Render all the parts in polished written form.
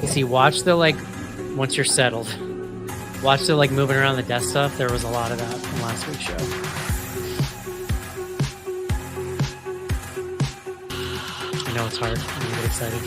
See, watch the once you're settled. Watch the moving around the desk stuff. There was a lot of that from last week's show. I know it's hard. I'm gonna get excited.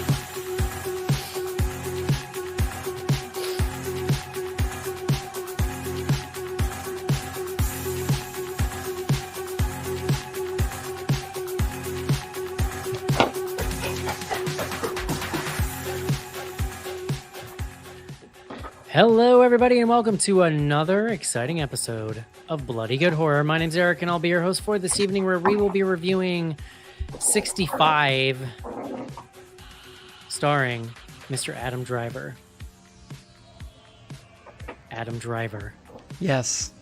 Hello, everybody, and welcome to another exciting episode of Bloody Good Horror. My name's Eric, and I'll be your host for this evening, where we will be reviewing 65, starring Mr. Adam Driver. Adam Driver. Yes.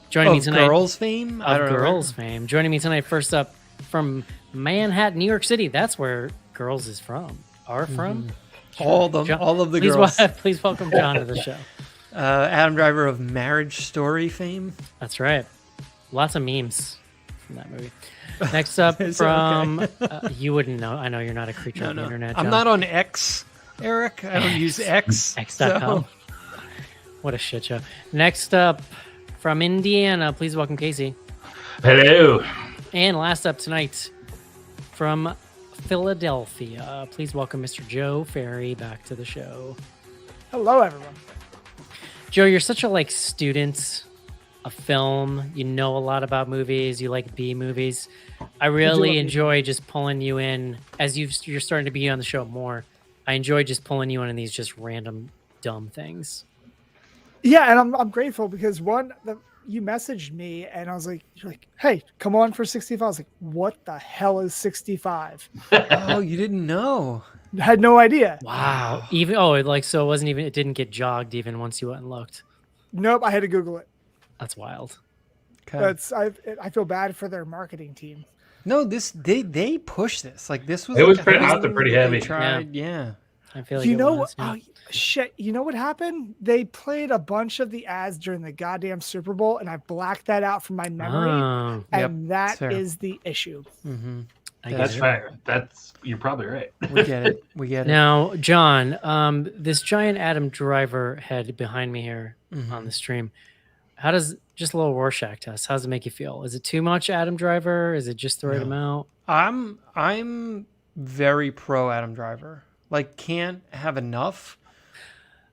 Joining me tonight. Girls fame? Of Girls fame. Joining me tonight, first up, from Manhattan, New York City. That's where Girls is from. Are from? All of the girls. Please welcome John to the show. Adam Driver of Marriage Story fame. That's right. Lots of memes from that movie. Next up from... you wouldn't know. I know you're not a creature of the internet, John. I'm not on X, Eric. I don't use X. X.com. So. What a shit show. Next up from Indiana, please welcome Casey. Hello. And last up tonight from Philadelphia, please welcome Mr. Joe Ferry back to the show. Hello, everyone. Joe, you're such a student of film. You know a lot about movies. You like B movies. I really enjoy just pulling you in as you're starting to be on the show more. I enjoy just pulling you in these just random dumb things. Yeah, and I'm grateful because you messaged me and I was like, you're like, hey, come on for 65. I was like, what the hell is 65? Oh, you didn't know. I had no idea. Wow. So it wasn't even, it didn't get jogged even once you went and looked. Nope, I had to Google it. That's wild. Okay. I feel bad for their marketing team. No, they pushed this. This was pretty heavy. Yeah. I feel like shit. You know what happened? They played a bunch of the ads during the goddamn Super Bowl, and I blacked that out from my memory. That is the issue. Mm-hmm. That's fair. You're probably right. We get it. Now, John, this giant Adam Driver head behind me here on the stream, how does just a little Rorschach test? How does it make you feel? Is it too much Adam Driver? Is it just the right amount? I'm very pro Adam Driver. Can't have enough.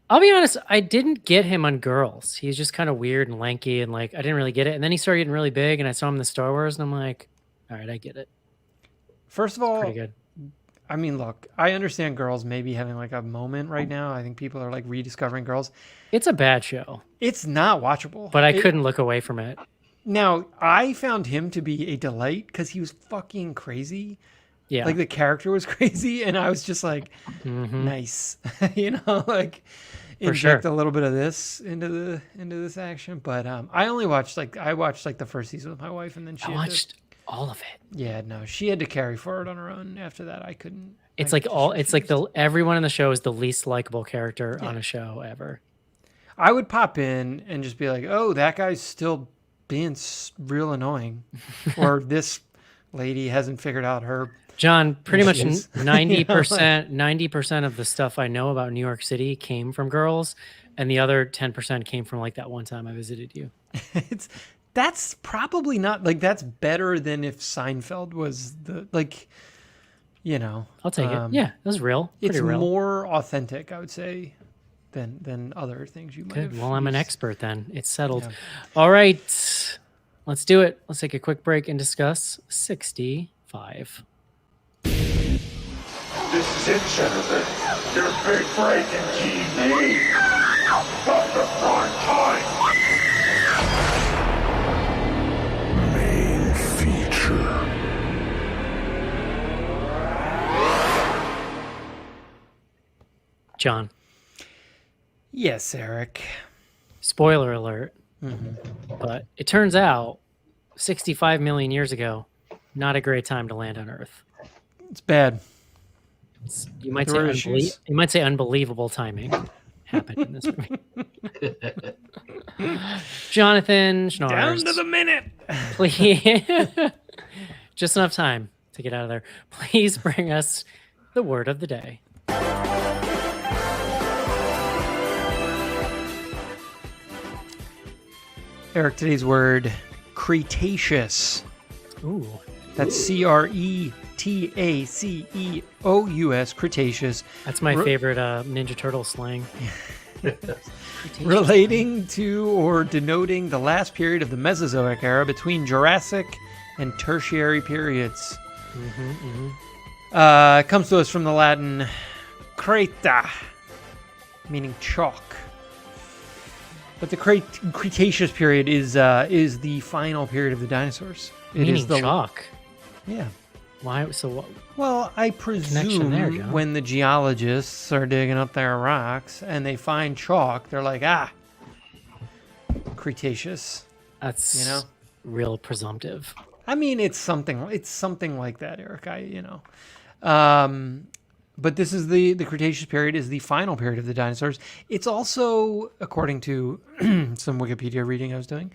I'll be honest, I didn't get him on Girls. He's just kind of weird and lanky, and I didn't really get it. And then he started getting really big, and I saw him in the Star Wars, and I'm like, all right, I get it. First of all, pretty good. I mean, look, I understand Girls maybe having a moment right now. I think people are rediscovering Girls. It's a bad show. It's not watchable. But I couldn't look away from it. Now, I found him to be a delight because he was fucking crazy. Yeah. The character was crazy, and I was just nice. Inject a little bit of this into this action. But I only watched the first season with my wife, and then she watched all of it. Yeah, no, she had to carry forward on her own. After that, I couldn't. Everyone in the show is the least likable character on a show ever. I would pop in and just be like, "Oh, that guy's still being real annoying," or this lady hasn't figured out her. John, pretty much 90% of the stuff I know about New York City came from Girls, and the other 10% came from that one time I visited you. That's probably not that's better than if Seinfeld was the I'll take it. Yeah, it was real. It's real. More authentic, I would say, than other things you might have. Well, I'm an expert then. It's settled. Yeah. All right, let's do it. Let's take a quick break and discuss 65. This is it, Jennifer. Your big break in TV. From the prime time. Main feature. John. Yes, Eric. Spoiler alert. But it turns out 65 million years ago, not a great time to land on Earth. It's bad. You might say unbelievable timing happened in this movie. Jonathan Schnars. Down to the minute. Please. Just enough time to get out of there. Please bring us the word of the day. Eric, today's word, Cretaceous. Ooh. That's Cretaceous, Cretaceous. That's my favorite Ninja Turtle slang. Relating to or denoting the last period of the Mesozoic era between Jurassic and Tertiary periods. It comes to us from the Latin creta, meaning chalk. But the Cretaceous period is the final period of the dinosaurs. Meaning chalk? Yeah. Why? So what? Well, I presume when the geologists are digging up their rocks and they find chalk, they're like, Cretaceous. That's real presumptive. I mean, it's something like that, Eric. But this is the Cretaceous period is the final period of the dinosaurs. It's also, according to some Wikipedia reading I was doing,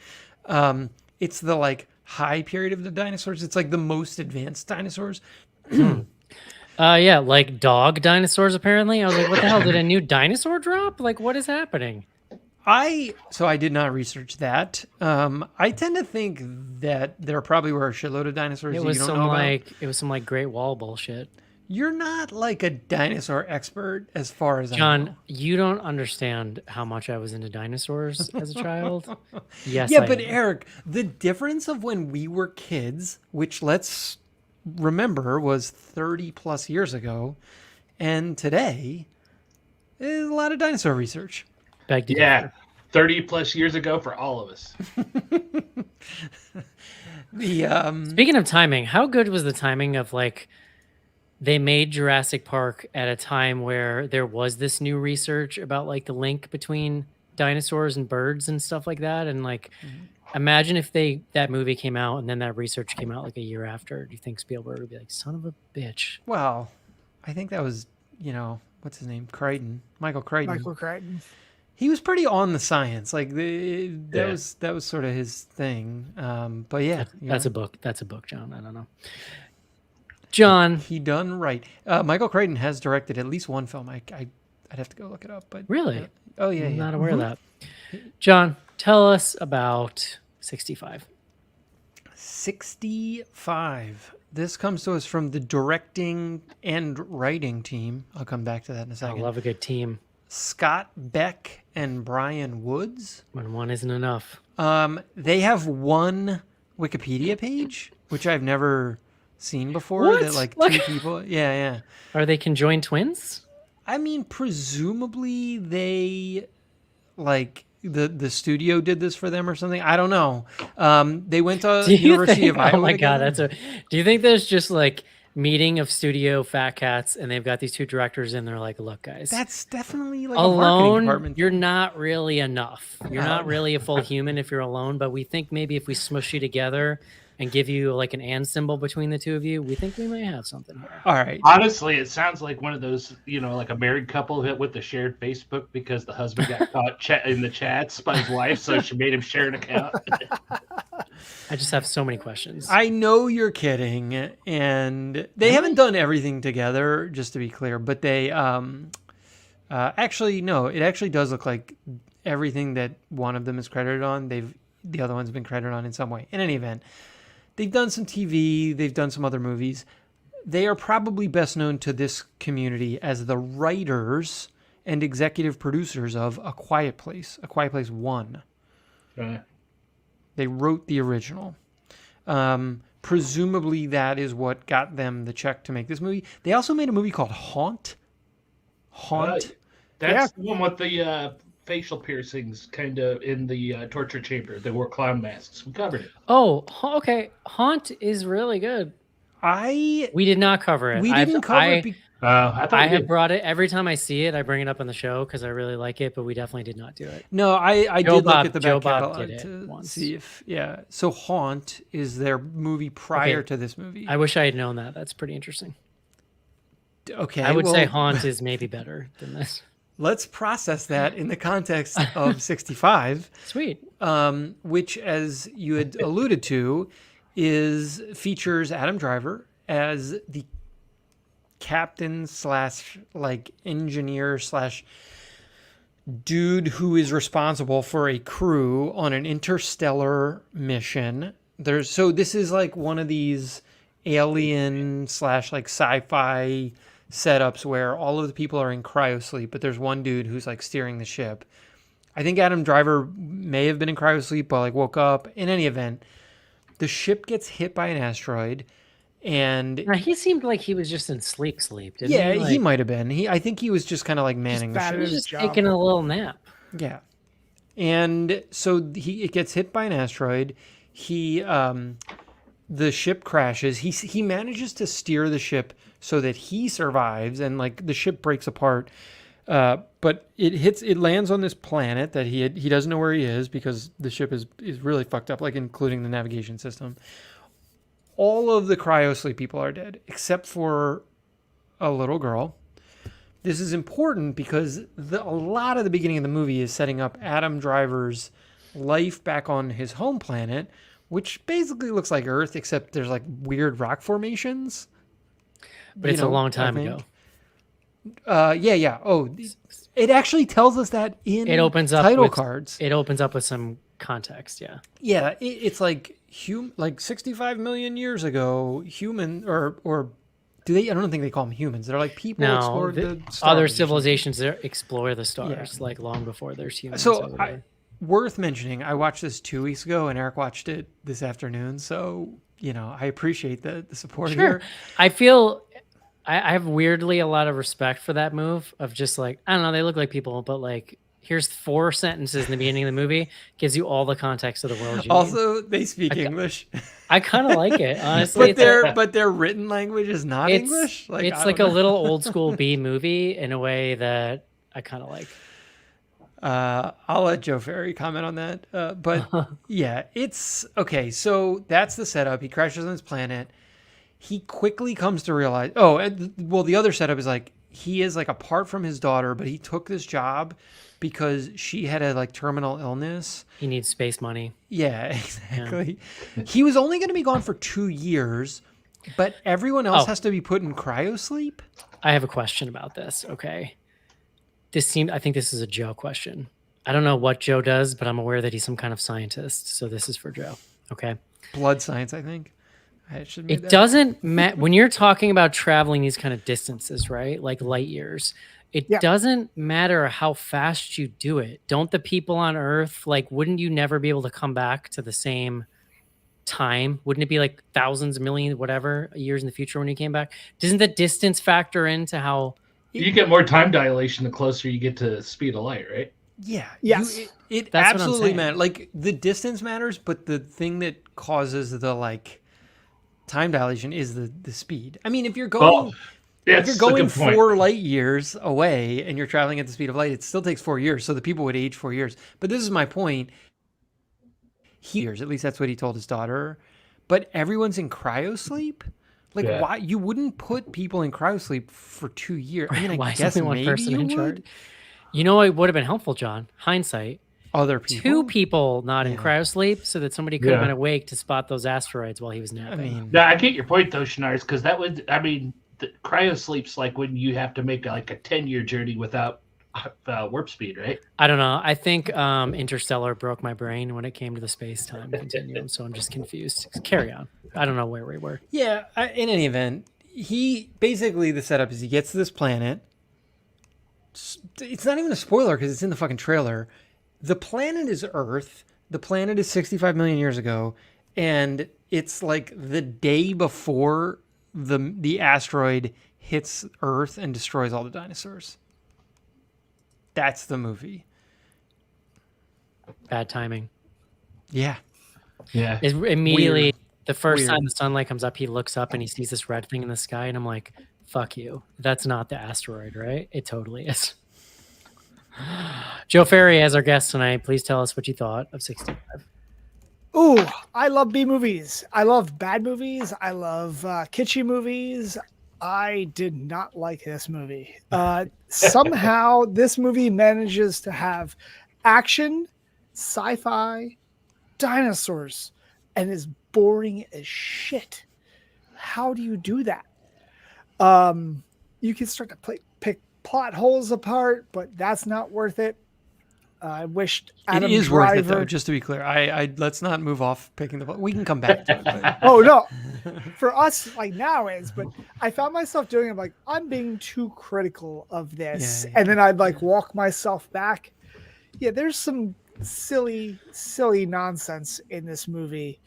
it's the high period of the dinosaurs. It's like the most advanced dinosaurs. Yeah, like dog dinosaurs, apparently. I was like, what the hell? Did a new dinosaur drop? Like, what is happening? So I did not research that. I tend to think that there probably were a shitload of dinosaurs It that was you don't know about. It was some Great Wall bullshit. You're not like a dinosaur expert as far as I know. John, you don't understand how much I was into dinosaurs as a child. Yes, yeah, but Eric, the difference of when we were kids, which let's remember was 30 plus years ago, and today is a lot of dinosaur research. Yeah, 30 plus years ago for all of us. Speaking of timing, how good was the timing of they made Jurassic Park at a time where there was this new research about the link between dinosaurs and birds and stuff like that, and imagine if that movie came out and then that research came out a year after. Do you think Spielberg would be like, son of a bitch? Well, I think that was what's his name, Michael Crichton. He was pretty on the science. That was sort of his thing. But yeah, that's a book. That's a book, John. I don't know. John, he done right. Michael Crichton has directed at least one film. I'd have to go look it up. But really, I'm not aware of that. John, tell us about 65. 65. This comes to us from the directing and writing team. I'll come back to that in a second. I love a good team. Scott Beck and Brian Woods. When one isn't enough. They have one Wikipedia page, which I've never seen before. What? That two people. Yeah. Are they conjoined twins? I mean, presumably they the studio did this for them or something. I don't know. They went to University of Iowa. Oh my God, do you think there's just meeting of studio fat cats and they've got these two directors and they're like, look guys, that's definitely a alone marketing department. You're not really enough. You're not really a full human if you're alone, but we think maybe if we smush you together and give you an and symbol between the two of you, we think we may have something here. All right. Honestly, it sounds like one of those, a married couple with the shared Facebook because the husband got caught in the chats by his wife, so she made him share an account. I just have so many questions. I know you're kidding, and they haven't done everything together, just to be clear, but they actually, no, it actually does look like everything that one of them is credited on, the other one's been credited on in some way. In any event, they've done some TV, they've done some other movies. They are probably best known to this community as the writers and executive producers of A Quiet Place 1. Okay. They wrote the original. Presumably that is what got them the check to make this movie. They also made a movie called Haunt. That's the one with the facial piercings kind of in the torture chamber. They wore clown masks. We covered it. Oh, okay. Haunt is really good. We did not cover it. We didn't cover it. I have brought it every time I see it. I bring it up on the show because I really like it, but we definitely did not do it. No, I did look at the back catalog to to see if So Haunt is their movie prior to this movie. I wish I had known that. That's pretty interesting. Okay, I would say Haunt is maybe better than this. Let's process that in the context of 65. Sweet. Which, as you had alluded to, features Adam Driver as the captain / engineer / dude who is responsible for a crew on an interstellar mission. So this is like one of these alien / like sci-fi setups where all of the people are in cryosleep, but there's one dude who's like steering the ship. I think Adam Driver may have been in cryosleep, but like woke up. In any event, the ship gets hit by an asteroid, and he seemed like he was just in sleep, didn't yeah, he? Like, he might have been. I think he was just kind of like manning the bad ship. he was his just job. taking a little nap. Yeah, and so it gets hit by an asteroid. The ship crashes. He manages to steer the ship so that he survives, and like the ship breaks apart. But it lands on this planet that he doesn't know where he is because the ship is really fucked up, like including the navigation system. All of the cryosleep people are dead except for a little girl. This is important because a lot of the beginning of the movie is setting up Adam Driver's life back on his home planet, which basically looks like Earth, except there's like weird rock formations. But it's a long time ago. Yeah. Oh, it actually tells us that in title cards. It opens up with some context. Yeah. Yeah, it's like 65 million years ago, human or do they? I don't think they call them humans. They're like people explored the stars. Other civilizations explore the stars like long before there's humans. So worth mentioning, I watched this 2 weeks ago, and Eric watched it this afternoon. So I appreciate the support here. I feel I have weirdly a lot of respect for that move of just like, I don't know, they look like people, but like here's 4 sentences in the beginning of the movie, gives you all the context of the world. Also, they speak English. I kind of like it, honestly. But their written language is not English. It's like a little old school B movie in a way that I kind of like. I'll let Joe Ferry comment on that. But yeah, it's okay. So that's the setup. He crashes on his planet. He quickly comes to realize, the other setup is like, he is like apart from his daughter, but he took this job because she had a like terminal illness. He needs space money. Yeah, exactly. Yeah. He was only going to be gone for 2 years, but everyone else has to be put in cryosleep. I have a question about this. Okay. I think this is a Joe question. I don't know what Joe does, but I'm aware that he's some kind of scientist. So this is for Joe. Okay. Blood science, I think. It doesn't matter when you're talking about traveling these kind of distances, right? Like light years. It doesn't matter how fast you do it. Don't the people on Earth, like, wouldn't you never be able to come back to the same time? Wouldn't it be like thousands, millions, whatever years in the future when you came back? Doesn't the distance factor into how you get more time dilation the closer you get to the speed of light, right? Yeah. Yes. It absolutely matters. Like the distance matters, but the thing that causes the like time dilation is the speed. I mean, if you're going if you're going 4 light years away and you're traveling at the speed of light, it still takes 4 years. So the people would age 4 years. But this is my point. At least that's what he told his daughter. But everyone's in cryosleep. Like, why you wouldn't put people in cryosleep for 2 years? I mean, I guess maybe you would. You know, it would have been helpful, John. Hindsight. Other people. 2 people not in cryosleep, so that somebody could have been awake to spot those asteroids while he was napping. I get your point though, Schnars, because that would, the cryosleep's like when you have to make like a 10-year journey without warp speed, right? I don't know. I think Interstellar broke my brain when it came to the space-time continuum, so I'm just confused. Carry on. I don't know where we were. Yeah, in any event, the setup is he gets to this planet. It's not even a spoiler because it's in the fucking trailer. The planet is Earth. The planet is 65 million years ago, and it's like the day before the asteroid hits Earth and destroys all the dinosaurs. That's the movie. Bad timing. Yeah. Immediately, Weird. The first time the sunlight comes up, he looks up and he sees this red thing in the sky, and I'm like, fuck you. That's not the asteroid, right? It totally is. Joe Ferry as our guest tonight. Please tell us what you thought of 65. Ooh, I love B movies. I love bad movies. I love kitschy movies. I did not like this movie. Somehow this movie manages to have action, sci-fi, dinosaurs, and is boring as shit. How do you do that? You can start to pick plot holes apart, but that's not worth it. I wished It Adam is Driver. worth it, though, just to be clear. I let's not move off picking the. We can come back to it. But. Oh no, for us like now is, but I found myself doing it like I'm being too critical of this, Yeah. and then I'd like walk myself back. Yeah, there's some silly nonsense in this movie,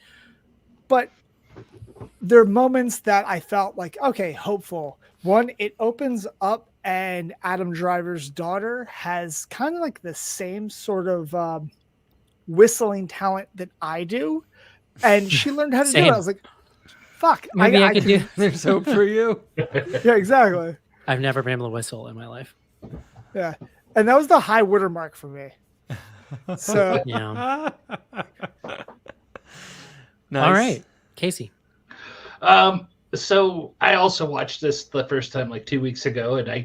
but there are moments that I felt like, okay, hopeful. One, it opens up and Adam Driver's daughter has kind of like the same sort of whistling talent that I do. And she learned how to do it. Same. I was like, fuck. Maybe I could do. There's hope for you. Yeah, exactly. I've never been able to whistle in my life. Yeah. And that was the high watermark for me. So, Yeah. Nice. All right, Casey. So I also watched this the first time like 2 weeks ago, and I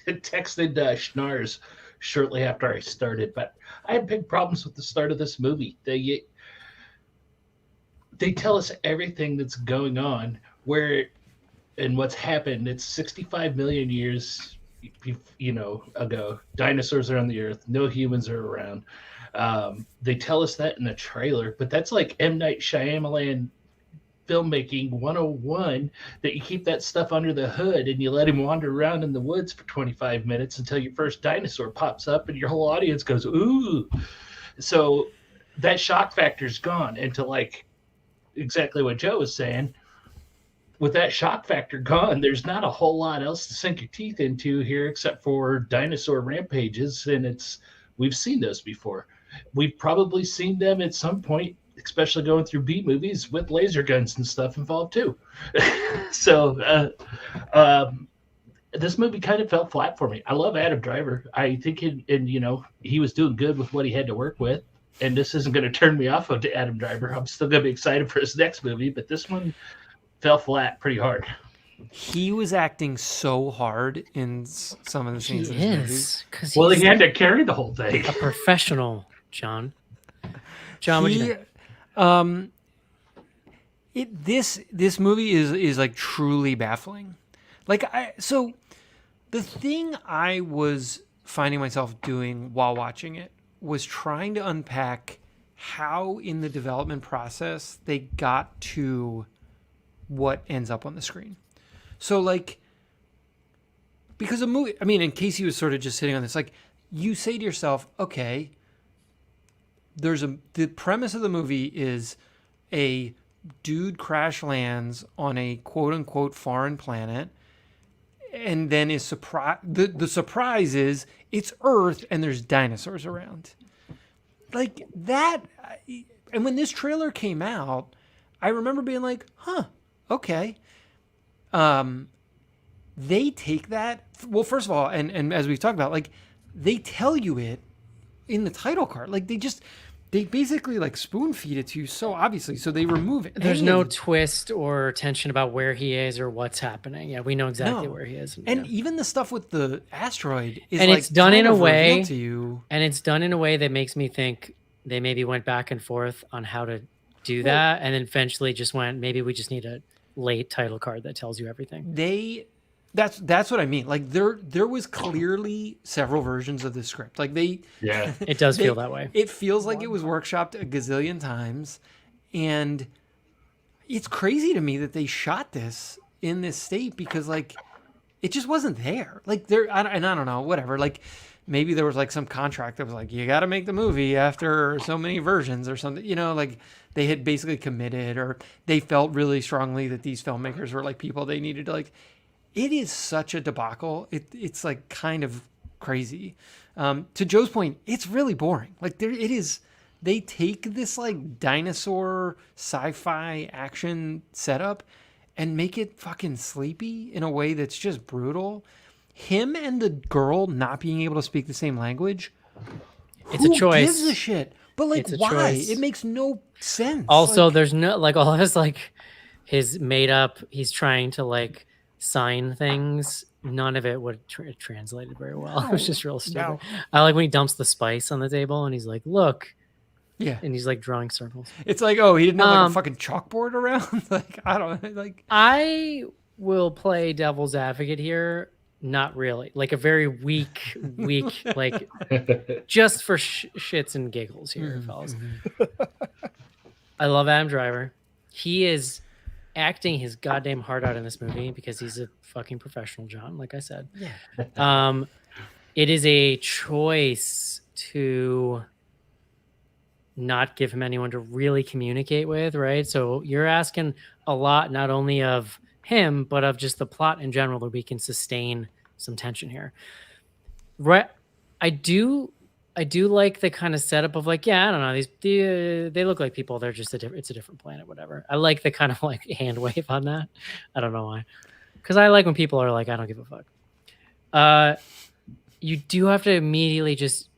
texted Schnars shortly after I started. But I had big problems with the start of this movie. They tell us everything that's going on, where and what's happened. It's 65 million years, ago. Dinosaurs are on the Earth. No humans are around. They tell us that in the trailer, but that's like M. Night Shyamalan filmmaking 101, that you keep that stuff under the hood and you let him wander around in the woods for 25 minutes until your first dinosaur pops up and your whole audience goes, ooh. So that shock factor's gone. And to like exactly what Joe was saying, with that shock factor gone, there's not a whole lot else to sink your teeth into here except for dinosaur rampages. And we've seen those before. We've probably seen them at some point, especially going through B movies with laser guns and stuff involved too. So this movie kind of fell flat for me. I love Adam Driver. I think he was doing good with what he had to work with. And this isn't going to turn me off of Adam Driver. I'm still going to be excited for his next movie, but this one fell flat pretty hard. He was acting so hard in some of the scenes in this movie. Because Well, he had to carry the whole thing. a professional, John. John, what do you think? This movie is like truly baffling. So the thing I was finding myself doing while watching it was trying to unpack how in the development process they got to what ends up on the screen. So like, because a movie, I mean, and Casey was sort of just sitting on this, like you say to yourself, okay, the premise of the movie is a dude crash lands on a quote unquote foreign planet, and then is surprised. The surprise is it's Earth and there's dinosaurs around, like that. And when this trailer came out, I remember being like, huh, okay. They take that, well, first of all, and as we've talked about, like they tell you it in the title card. Like they basically like spoon feed it to you so obviously, so they remove it. There's no twist or tension about where he is or what's happening. Yeah, we know exactly where he is. And even the stuff with the asteroid is and like it's done in a way to you. And it's done in a way that makes me think they maybe went back and forth on how to do that, and then eventually just went, maybe we just need a late title card that tells you everything. That's what I mean. Like there was clearly several versions of the script. Like it does feel that way. It feels like it was workshopped a gazillion times, and it's crazy to me that they shot this in this state because like it just wasn't there. Like I don't know, whatever. Like maybe there was like some contract that was like, you got to make the movie after so many versions or something. Like they had basically committed, or they felt really strongly that these filmmakers were like people they needed to like. It is such a debacle. It's like kind of crazy. To Joe's point, it's really boring. Like it is. They take this like dinosaur sci-fi action setup and make it fucking sleepy in a way that's just brutal. Him and the girl not being able to speak the same language. It's a choice. Who gives a shit? But like, why? Choice. It makes no sense. Also, there's no like all of his like his made up. He's trying to like sign things. None of it would translated very well. It was just real stupid. No. I like when he dumps the spice on the table and he's like, "Look." Yeah, and he's like drawing circles. It's like, oh, he didn't have like a fucking chalkboard around. Like I don't like. I will play devil's advocate here. not really. Like a very weak, like just for shits and giggles here, fellas. I love Adam Driver. He is acting his goddamn heart out in this movie because he's a fucking professional, John, like I said. Yeah. It is a choice to not give him anyone to really communicate with, right? So you're asking a lot, not only of him, but of just the plot in general, that we can sustain some tension here. Right. I do like the kind of setup of like, yeah, I don't know, they look like people. They're just it's a different planet, whatever. I like the kind of like hand wave on that. I don't know why, because I like when people are like, I don't give a fuck. You do have to immediately just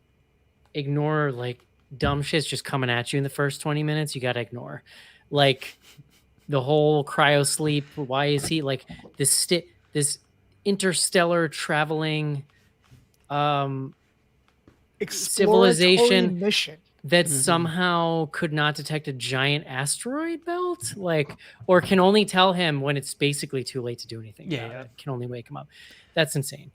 ignore like dumb shit's just coming at you in the first 20 minutes. You got to ignore like the whole cryo sleep. Why is he like this interstellar traveling civilization mission that somehow could not detect a giant asteroid belt, like, or can only tell him when it's basically too late to do anything about it. Can only wake him up. That's insane.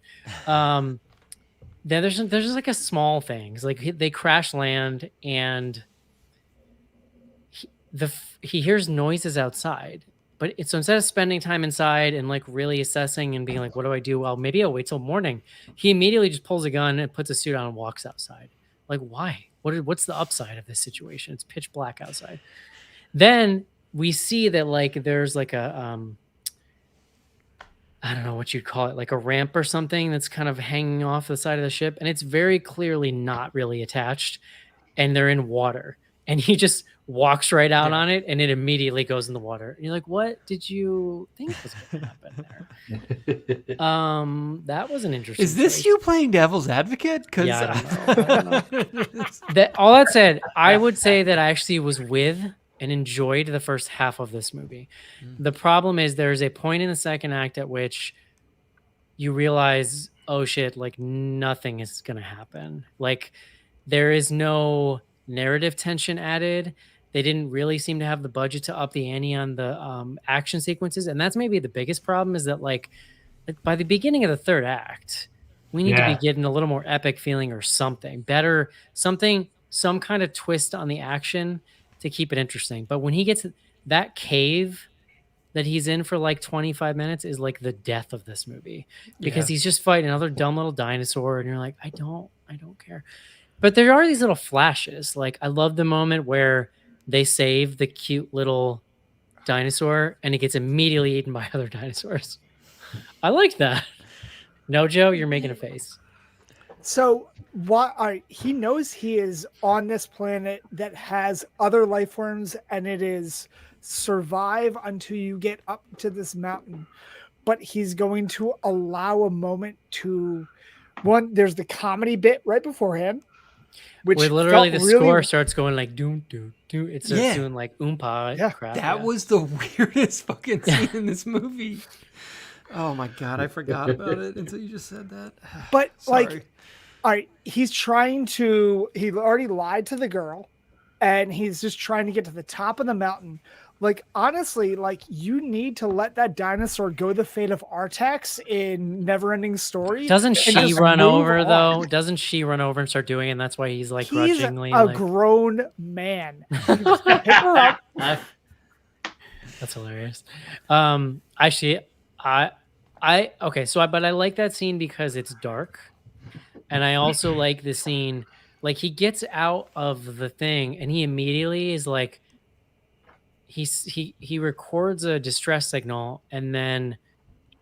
Then there's just like a small things, like they crash land and he hears noises outside, but so instead of spending time inside and like really assessing and being like, what do I do? Well, maybe I'll wait till morning. He immediately just pulls a gun and puts a suit on and walks outside. Like, why? What's the upside of this situation? It's pitch black outside. Then we see that like there's like a I don't know what you'd call it, like a ramp or something that's kind of hanging off the side of the ship, and it's very clearly not really attached, and they're in water, and he just walks right out on it, and it immediately goes in the water. And you're like, what did you think was going to happen there? That was an interesting. Is this you playing devil's advocate? Yeah, I don't know. All that said, I would say that I actually was with and enjoyed the first half of this movie. The problem is there's a point in the second act at which you realize, oh shit, like nothing is going to happen. Like there is no narrative tension added. They didn't really seem to have the budget to up the ante on the action sequences. And that's maybe the biggest problem, is that like by the beginning of the third act, we need to be getting a little more epic feeling or something better, some kind of twist on the action to keep it interesting. But when he gets that cave that he's in for like 25 minutes is like the death of this movie, because he's just fighting another dumb little dinosaur and you're like, I don't care. But there are these little flashes. Like I love the moment where they save the cute little dinosaur and it gets immediately eaten by other dinosaurs. I like that. No, Joe, you're making a face. So he knows he is on this planet that has other life forms, and it is survive until you get up to this mountain. But he's going to allow a moment to there's the comedy bit right beforehand, which where literally the score starts going like doom doom doom. It starts doing like oompa crap. That was the weirdest fucking scene in this movie. Oh my god, I forgot about it until you just said that. But like, all right, he already lied to the girl, and he's just trying to get to the top of the mountain. Like, honestly, like you need to let that dinosaur go the fate of Artax in Neverending Story. Doesn't she run over though? Doesn't she run over and start doing it? And that's why he's like grudgingly a grown man. Pick her up. That's hilarious. Actually, okay, but I like that scene because it's dark. And I also like the scene, like he gets out of the thing and he immediately is like, he records a distress signal and then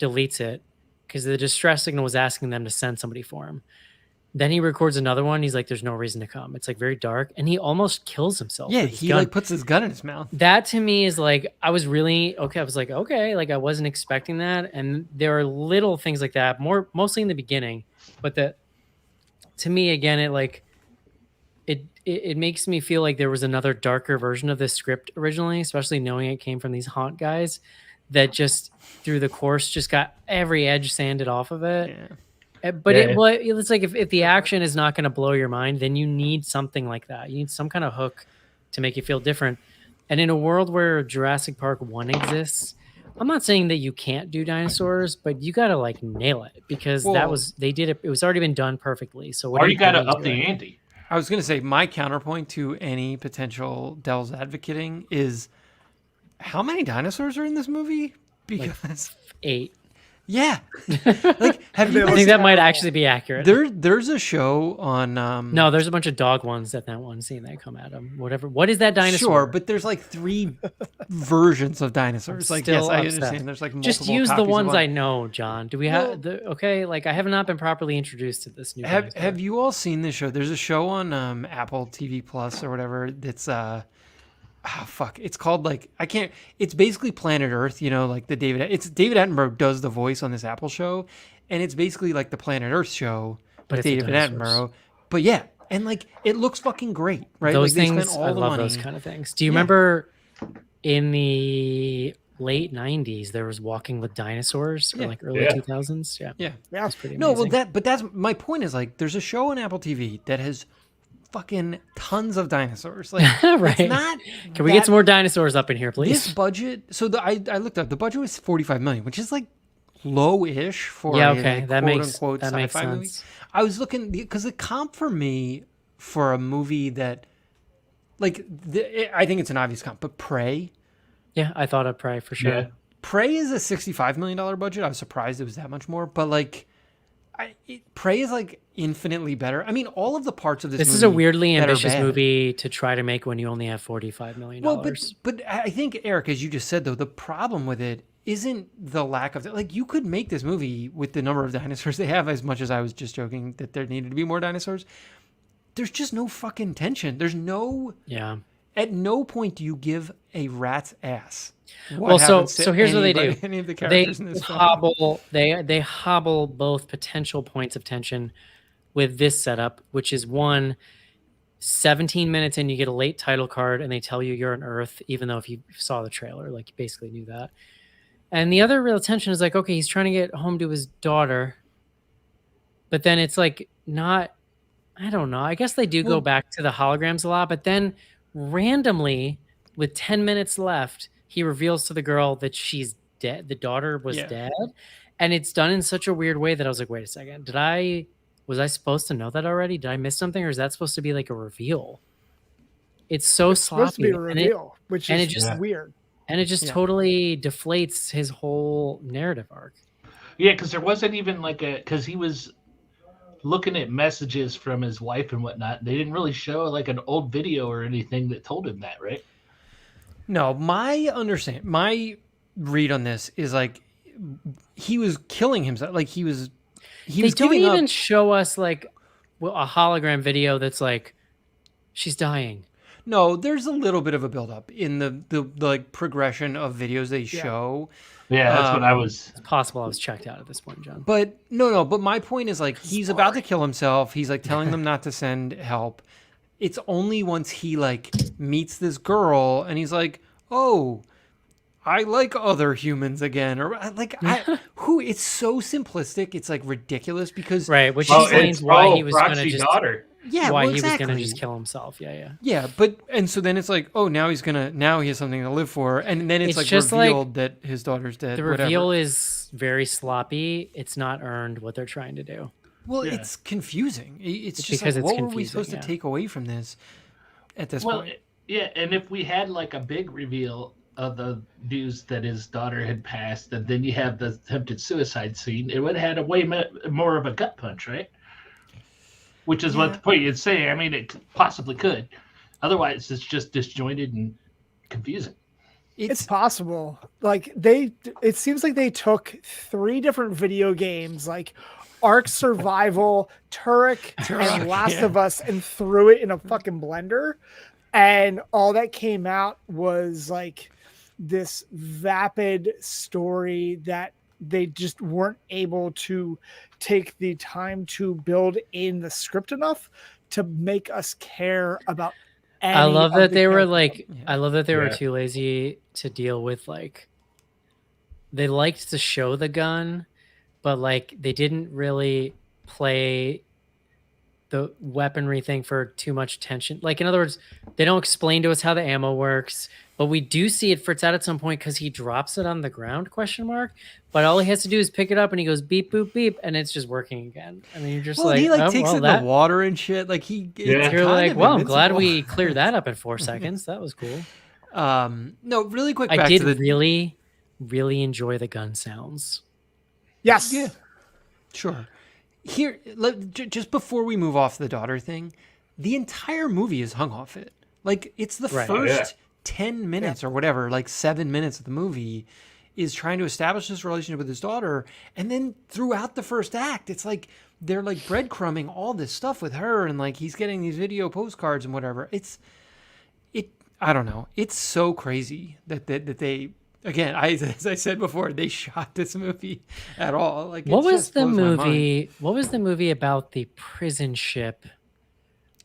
deletes it because the distress signal was asking them to send somebody for him. Then he records another one. He's like, there's no reason to come. It's like very dark. And he almost kills himself. Yeah, he like puts his gun in his mouth. That to me is like, I was like, okay, like I wasn't expecting that. And there are little things like that, mostly in the beginning, but to me, again, it makes me feel like there was another darker version of this script originally, especially knowing it came from these haunt guys that just through the course just got every edge sanded off of it. Yeah. But it's like if the action is not going to blow your mind, then you need something like that. You need some kind of hook to make you feel different. And in a world where Jurassic Park 1 exists, I'm not saying that you can't do dinosaurs, but you got to like nail it because that Well- was they did it. It was already been done perfectly. So what Or are you got to doing up to the it? ante. I was going to say my counterpoint to any potential devil's advocating is how many dinosaurs are in this movie? Because 8. yeah, like have you They I look think that might terrible. actually be accurate. there's a show on No, there's a bunch of dog ones at that one scene that come at him. Whatever. What is that dinosaur? Sure, but there's like 3 versions of dinosaurs. Like yes, still I upset. understand. There's like multiple Just use the copies of ones one. I know, John. Do we Well- have the okay? Like I have not been properly introduced to this new. Have dinosaur. you all seen this show? There's a show on Apple TV Plus or whatever that's fuck. It's called like I can't. It's basically Planet Earth. You know, like the David Attenborough does the voice on this Apple show, and it's basically like the Planet Earth show But with it's with David dinosaurs. Attenborough. But yeah, and like it looks fucking great, right? Those like they things, spent all I the love money. those kind of things. Do you Yeah. remember in the late '90s there was Walking with Dinosaurs or Yeah. like early Yeah. 2000s? Yeah, Yeah. that was pretty No, amazing. well that's my point is like there's a show on Apple TV that has fucking tons of dinosaurs. Like Right. it's not. Can we get that- some more dinosaurs up in here, This please? budget? So I looked up the budget was 45 million, which is like low-ish for Yeah, a okay, like, that makes quote-unquote that makes sci-fi movie. sense. I was looking because the comp for me for a movie that like I think it's an obvious comp, but Prey. Yeah, I thought of Prey for sure. Yeah. Prey is a $65 million budget. I was surprised it was that much more, but like Prey is like infinitely better. I mean, all of the parts of this This movie is a weirdly that are ambitious bad. movie to try to make when you only have $45 million. Well, but I think Eric, as you just said though, the problem with it isn't the lack of like you could make this movie with the number of dinosaurs they have. As much as I was just joking that there needed to be more dinosaurs, there's just no fucking tension. There's no. Yeah. At no point do you give a rat's ass. What Well, so happens to here's what they anybody- do. Any of the They characters in this film. hobble. They hobble both potential points of tension with this setup, which is 17 minutes in, you get a late title card, and they tell you you're on Earth, even though if you saw the trailer, like you basically knew that. And the other real tension is like, okay, he's trying to get home to his daughter, but then it's like not. I don't know. I guess they do go Well- back to the holograms a lot, but then randomly, with 10 minutes left, he reveals to the girl that she's dead. The daughter was Yeah. dead. And it's done in such a weird way that I was like, wait a second. Was I supposed to know that already? Did I miss something? Or is that supposed to be like a reveal? It's so Supposed to sloppy. be a reveal, which and is it just just- weird. And it just Yeah. totally deflates his whole narrative arc. Yeah, because there wasn't even like because he was looking at messages from his wife and whatnot. They didn't really show like an old video or anything that told him that, right? No, my read on this is like he was killing himself. Like he was They was don't giving even up. show us like a hologram video that's like, she's dying. No, there's a little bit of a buildup in the like progression of videos they show. Yeah, that's what I Um, was. It's possible I was checked out at this point, John. But no. But my point is like he's about to kill himself. He's like telling them not to send help. It's only once he like meets this girl and he's like, "Oh, I like other humans again," or like who? It's so simplistic. It's like ridiculous because Right, which Oh, explains it's why he was going to Roxy just daughter. yeah, why well, he was exactly. going to just kill himself. Yeah. Yeah, but and so then it's like, oh, now he has something to live for, and then it's It's like just like- revealed that his daughter's dead. The whatever. reveal is very sloppy. It's not earned what they're trying to do. Well, Yeah. it's confusing. It's just because like, it's what were we confusing, supposed yeah. to take away from this at this Well, point? yeah, and if we had like a big reveal of the news that his daughter had passed, and then you have the attempted suicide scene, it would have had a way more of a gut punch, right? Which is what the point you'd say. I mean, it possibly could. Otherwise, it's just disjointed and confusing. It's possible. Like it seems like they took 3 different video games, like Ark Survival, Turok, and Last of Us, and threw it in a fucking blender, and all that came out was like this vapid story that they just weren't able to take the time to build in the script enough to make us care about. I love that they were like. like, I love that they were Yeah. too lazy to deal with like, they liked to show the gun, but like they didn't really play the weaponry thing for too much tension. Like, in other words, they don't explain to us how the ammo works, but we do see it fritz out at some point because he drops it on the ground, question mark. But all he has to do is pick it up and he goes beep, boop, beep, and it's just working again. And then you're just Well, like, he like oh, takes well, it in that. the water and shit. Like Yeah. You're like, well, I'm glad invincible. we cleared that up in 4 seconds. That was cool. No, really quick. I Back did to the really, really enjoy the gun sounds. Yes. Yeah. Sure. Here, just before we move off the daughter thing, the entire movie is hung off it. Like, it's the Right. first Yeah. 10 minutes or whatever, like 7 minutes of the movie is trying to establish this relationship with his daughter. And then throughout the first act, it's like they're like breadcrumbing all this stuff with her. And like he's getting these video postcards and whatever. I don't know. It's so crazy that they, again, as I said before, they shot this movie at all. Like, What it was just the blows my mind. movie? What was the movie about the prison ship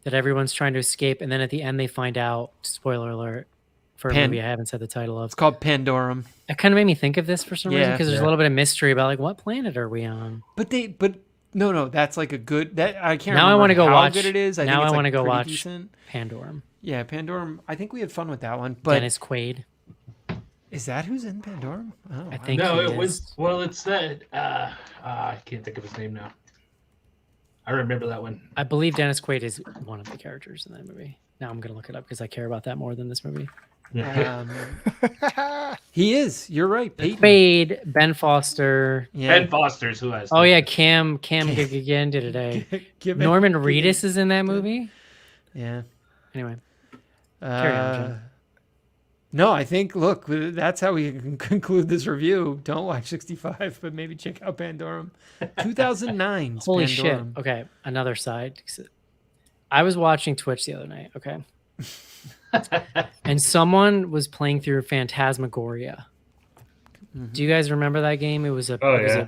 that everyone's trying to escape, and then at the end they find out? Spoiler alert for a movie I haven't said the title of. It's called Pandorum. It kind of made me think of this for some reason Yeah. because there's a little bit of mystery about like what planet are we on? But no, that's like a good that I can't. Now I remember want to go how watch. good it is. I now think it's I want to like go pretty watch decent. Pandorum. Yeah, Pandorum. I think we had fun with that one. But Dennis Quaid. is that who's in Pandorum? Oh, I think No, he it is. was. Well, it's that. I can't think of his name now. I remember that one. I believe Dennis Quaid is one of the characters in that movie. Now I'm gonna look it up because I care about that more than this movie. He is. You're right. Peyton. Quaid, Ben Foster. Yeah. Ben Foster's who I was. Oh yeah, Cam again did today. Give it- Norman Reedus is in that movie. Yeah. Anyway, carry on, John. No, I think, look, that's how we can conclude this review. Don't watch 65, but maybe check out Pandorum. 2009. 's Holy Pandorum. shit. Okay, another side. I was watching Twitch the other night, okay? And someone was playing through Phantasmagoria. Do you guys remember that game? It was a Oh, it was yeah.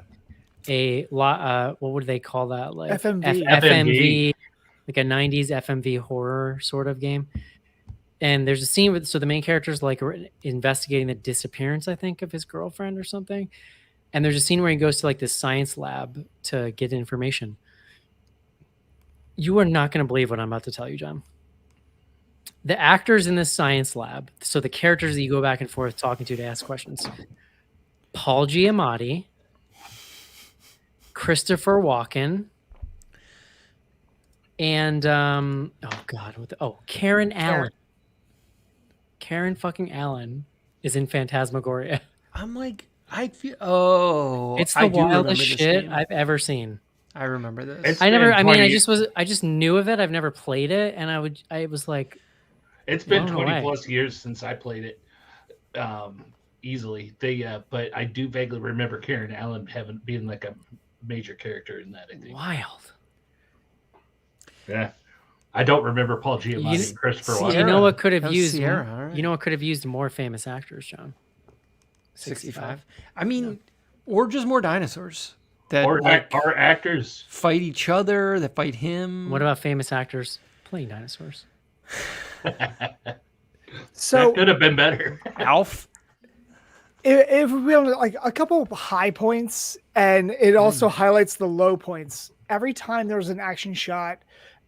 a lot what would they call that? Like FMV. FMV, like a 90s FMV horror sort of game. And there's a scene with so the main character is like investigating the disappearance, I think, of his girlfriend or something. And there's a scene where he goes to like this science lab to get information. You are not going to believe what I'm about to tell you, John. The actors in this science lab, so the characters that you go back and forth talking to ask questions, Paul Giamatti, Christopher Walken, and oh god, Karen Allen. Karen fucking Allen is in Phantasmagoria. I'm like, I feel. Oh, It's I the do remember wildest this shit game. I've ever seen. I remember this. It's I never. been I mean, 20 I just knew of it. I've never played it, and I was like, It's been blown 20 away. plus years since I played it. Easily. But I do vaguely remember Karen Allen being like a major character in that, I think. wild. Yeah. I don't remember Paul Giamatti and Christopher Sierra. Walken. You know what could That have was used? Sierra, all right. You know what could have used more famous actors, John? 65. I mean, or just more dinosaurs that Or like, actors. fight each other, that fight him. What about famous actors playing dinosaurs? So That could have been better. Alf? if we have like a couple of high points, and it also highlights the low points. Every time there was an action shot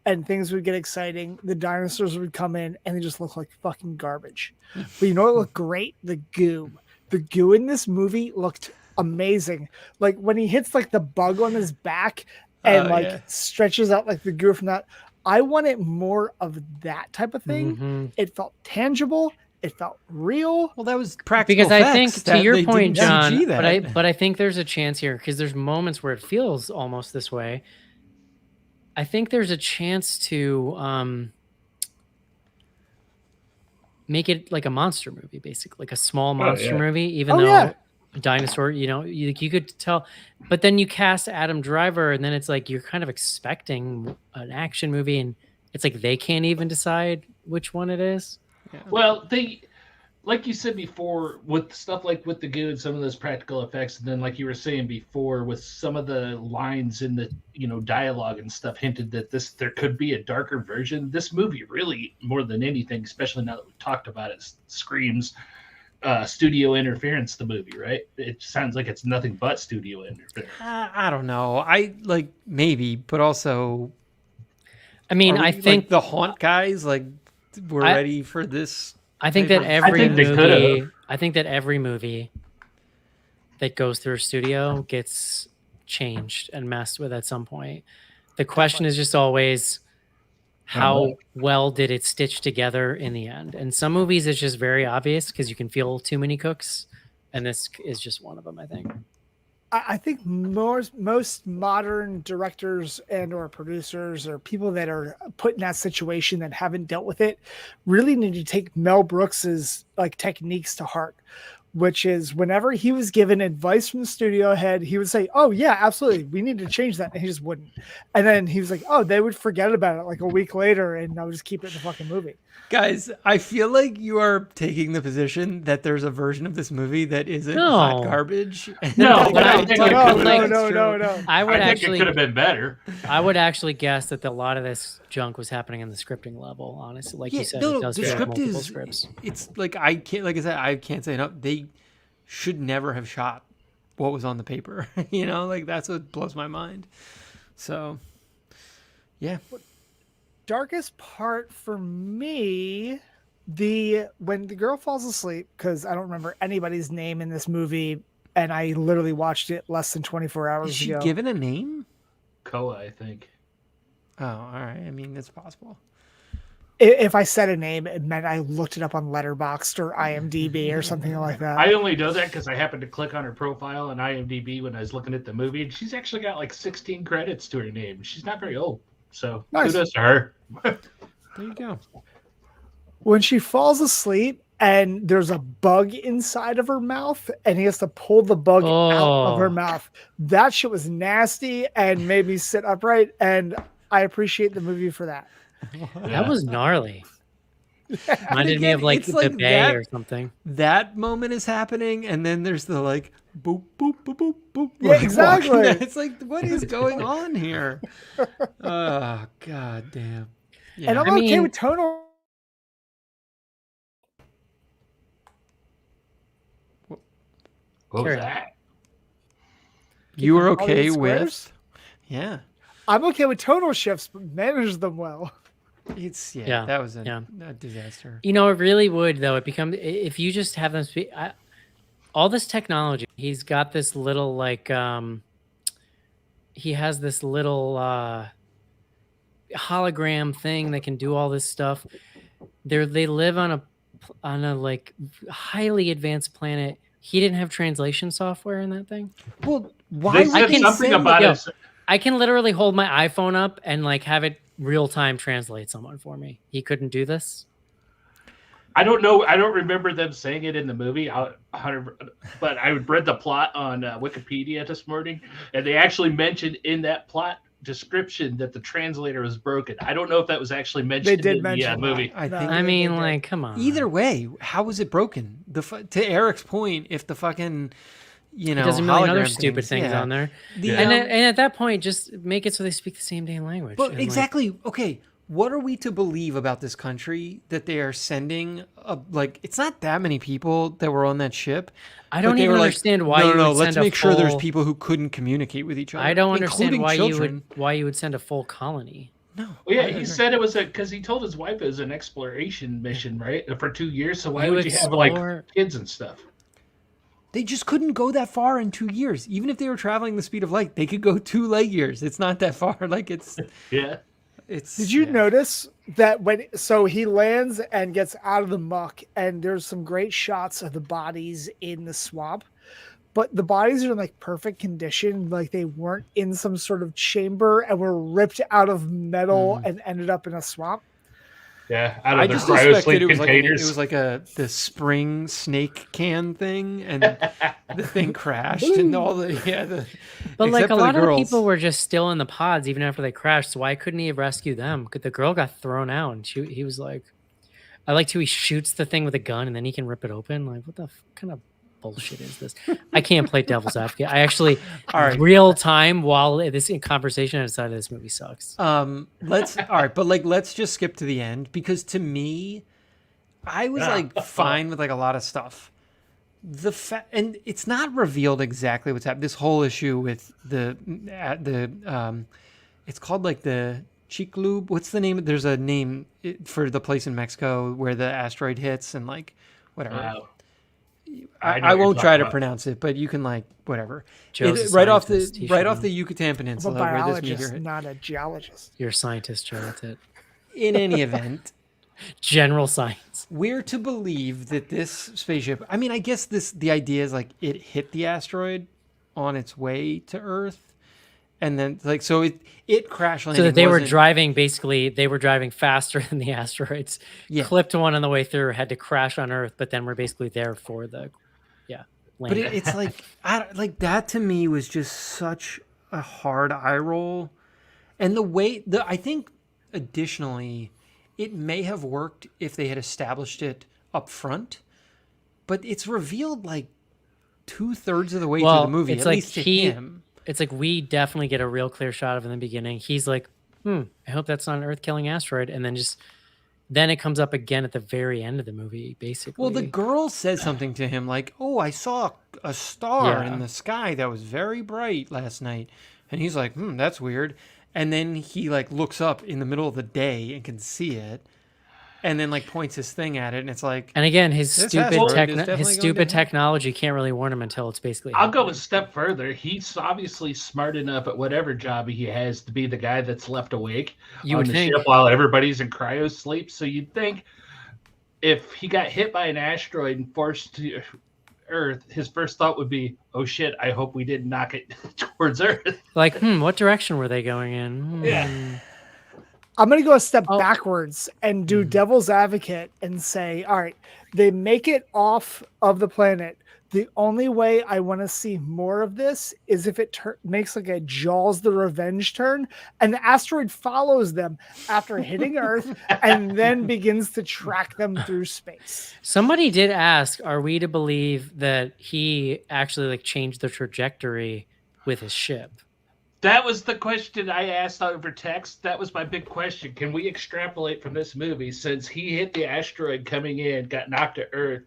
and things would get exciting, the dinosaurs would come in and they just look like fucking garbage. But you know what looked great? The goo. The goo in this movie looked amazing. Like when he hits like the bug on his back and stretches out like the goo from that. I wanted more of that type of thing. Mhm. It felt tangible. It felt real. Well, that was practical Because I think, effects to that your they point, didn't John, CG that. but I think there's a chance here because there's moments where it feels almost this way. I think there's a chance to make it like a monster movie, basically, like a small monster yeah. movie, even Oh, though yeah. a dinosaur, you could tell. But then you cast Adam Driver, and then it's like you're kind of expecting an action movie, and it's like they can't even decide which one it is. Well, like you said before, with stuff like with the goo and some of those practical effects, and then like you were saying before, with some of the lines in the dialogue and stuff hinted that there could be a darker version. This movie really, more than anything, especially now that we've talked about it, screams studio interference. The movie, right? It sounds like it's nothing but studio interference. I don't know. I like maybe, but also I mean, Are we, I think like the haunt guys, like we're I- ready for this. I think type that of- every think they could've. movie, I think that every movie that goes through a studio gets changed and messed with at some point. The question is just always how well did it stitch together in the end? And some movies it's just very obvious because you can feel too many cooks, and this is just one of them, I think. I think most modern directors and or producers or people that are put in that situation that haven't dealt with it really need to take Mel Brooks's like techniques to heart, which is whenever he was given advice from the studio head, he would say, "Oh yeah, absolutely, we need to change that," and he just wouldn't. And then he was like, "Oh, they would forget about it like a week later, and I would just keep it in the fucking movie." Guys, I feel like you are taking the position that there's a version of this movie that isn't No. hot garbage. No, but I don't think think it No, could, that's like- no, true. no, no. I would I think actually it could have been better. I would actually guess that a lot of this junk was happening in the scripting level, honestly. Like you said, it does the feel like script multiple is. scripts. It's like I can't. Like I said, I can't say enough. They should never have shot what was on the paper. You know, like that's what blows my mind. So, yeah. Darkest part for me, when the girl falls asleep, because I don't remember anybody's name in this movie, and I literally watched it less than 24 hours Is she ago. given a name? Koa, I think. Oh, all right. I mean, it's possible. If I said a name, it meant I looked it up on Letterboxd or IMDb or something like that. I only know that because I happened to click on her profile on IMDb when I was looking at the movie, and she's actually got like 16 credits to her name. She's not very old, so Nice. kudos to her. There you go. When she falls asleep and there's a bug inside of her mouth and he has to pull the bug out of her Oh. mouth, that shit was nasty and made me sit upright, and I appreciate the movie for that. That was gnarly. Reminded me again, of like it's the like Bay that- or something. That moment is happening, and then there's the like boop boop boop boop boop. Yeah, like, exactly. walking down. It's like, what is going on here? Oh, god damn. Yeah. And I'm I okay mean- with tonal. What was Carry on. that? You were all these okay squares? with? Yeah. I'm okay with tonal shifts, but manage them well. It's Yeah, that was yeah. a disaster. You know, it really would though. It becomes if you just have them speak. All this technology. He's got this little like. He has this little hologram thing that can do all this stuff. They live on a like highly advanced planet. He didn't have translation software in that thing. Well, why They would said they something send about yo, it. I can literally hold my iPhone up and like have it real time translate someone for me. He couldn't do this. I don't know. I don't remember them saying it in the movie. But I read the plot on Wikipedia this morning, and they actually mentioned in that plot description that the translator was broken. I don't know if that was actually mentioned did in mention the movie. I No. think I they mean, did. like, come on. either way, how was it broken? To Eric's point, if the fucking He does a million other hologram stupid things yeah. on there. The, Yeah. And at that point, just make it so they speak the same damn language. But And, like, exactly. Okay. What are we to believe about this country that they are sending? Like, it's not that many people that were on that ship. I but don't they even were like, understand why no, you no, would let's send a make sure there's full- people who couldn't communicate with each other. I don't understand including why children. you would send a full colony. No. Well, yeah, I he agree. said it was because he told his wife it was an exploration mission, right, for 2 years. So why You would you have explore- like kids and stuff? They just couldn't go that far in 2 years. Even if they were traveling the speed of light, they could go 2 light years. It's not that far. Like it's Yeah. Did you yeah. notice that so he lands and gets out of the muck, and there's some great shots of the bodies in the swamp, but the bodies are in like perfect condition, like they weren't in some sort of chamber and were ripped out of metal and ended up in a swamp. Yeah. Out I of the just suspected cryosleep it was containers. like the spring snake can thing, and the thing crashed, and all the But like except a for the lot of girls. people were just still in the pods even after they crashed. So why couldn't he have rescued them? The girl got thrown out, and he was like, I liked how he shoots the thing with a gun and then he can rip it open. Like, what the kind of bullshit is this? I can't play devil's advocate. I actually, All right. real time while this conversation, I decided this movie sucks. Let's all right, but like let's just skip to the end, because to me, I was like fine with like a lot of stuff. And it's not revealed exactly what's happened. This whole issue with the it's called like the Chicxulub. What's the name? There's a name for the place in Mexico where the asteroid hits and like whatever. Wow. I won't try to pronounce it, but you can like whatever. Joe's a Right off scientist. He the should know. Yucatan I'm a Peninsula where this biologist, meteor hit. not a geologist. You're a scientist, Joe. That's it. In any event, General science. we're to believe that this spaceship. I mean, I guess the idea is like it hit the asteroid on its way to Earth, and then like so it crash landed. So that they were wasn't- driving, basically, they were driving faster than the asteroids. Yeah. Clipped one on the way through, had to crash on Earth, but then we're basically there for the, But landing. it's like like that to me was just such a hard eye roll, and the way I think additionally, it may have worked if they had established it up front, but it's revealed like 2/3 of the way through the movie. it's At like least to him. It's like we definitely get a real clear shot of in the beginning. He's like, I hope that's not an Earth-killing asteroid. And then it comes up again at the very end of the movie, basically. Well, the girl says something to him like, "Oh, I saw a star Yeah. in the sky that was very bright last night," and he's like, "That's weird." And then he like looks up in the middle of the day and can see it, and then like points his thing at it, and it's like, And again, his This stupid asteroid is definitely going to stupid hit. technology can't really warn him until it's basically. I'll go happening. a step further. He's obviously smart enough at whatever job he has to be the guy that's left awake You on would the think. ship while everybody's in cryo sleep. So you'd think if he got hit by an asteroid and forced to Earth, his first thought would be, "Oh shit! I hope we didn't knock it towards Earth." Like, what direction were they going in? Yeah. I'm going to go a step Oh. backwards and do devil's advocate and say, all right, they make it off of the planet. The only way I want to see more of this is if it makes like a Jaws the Revenge turn, and the asteroid follows them after hitting Earth and then begins to track them through space. Somebody did ask, are we to believe that he actually like changed the trajectory with his ship? That was the question I asked over text. That was my big question. Can we extrapolate from this movie, since he hit the asteroid coming in, got knocked to Earth?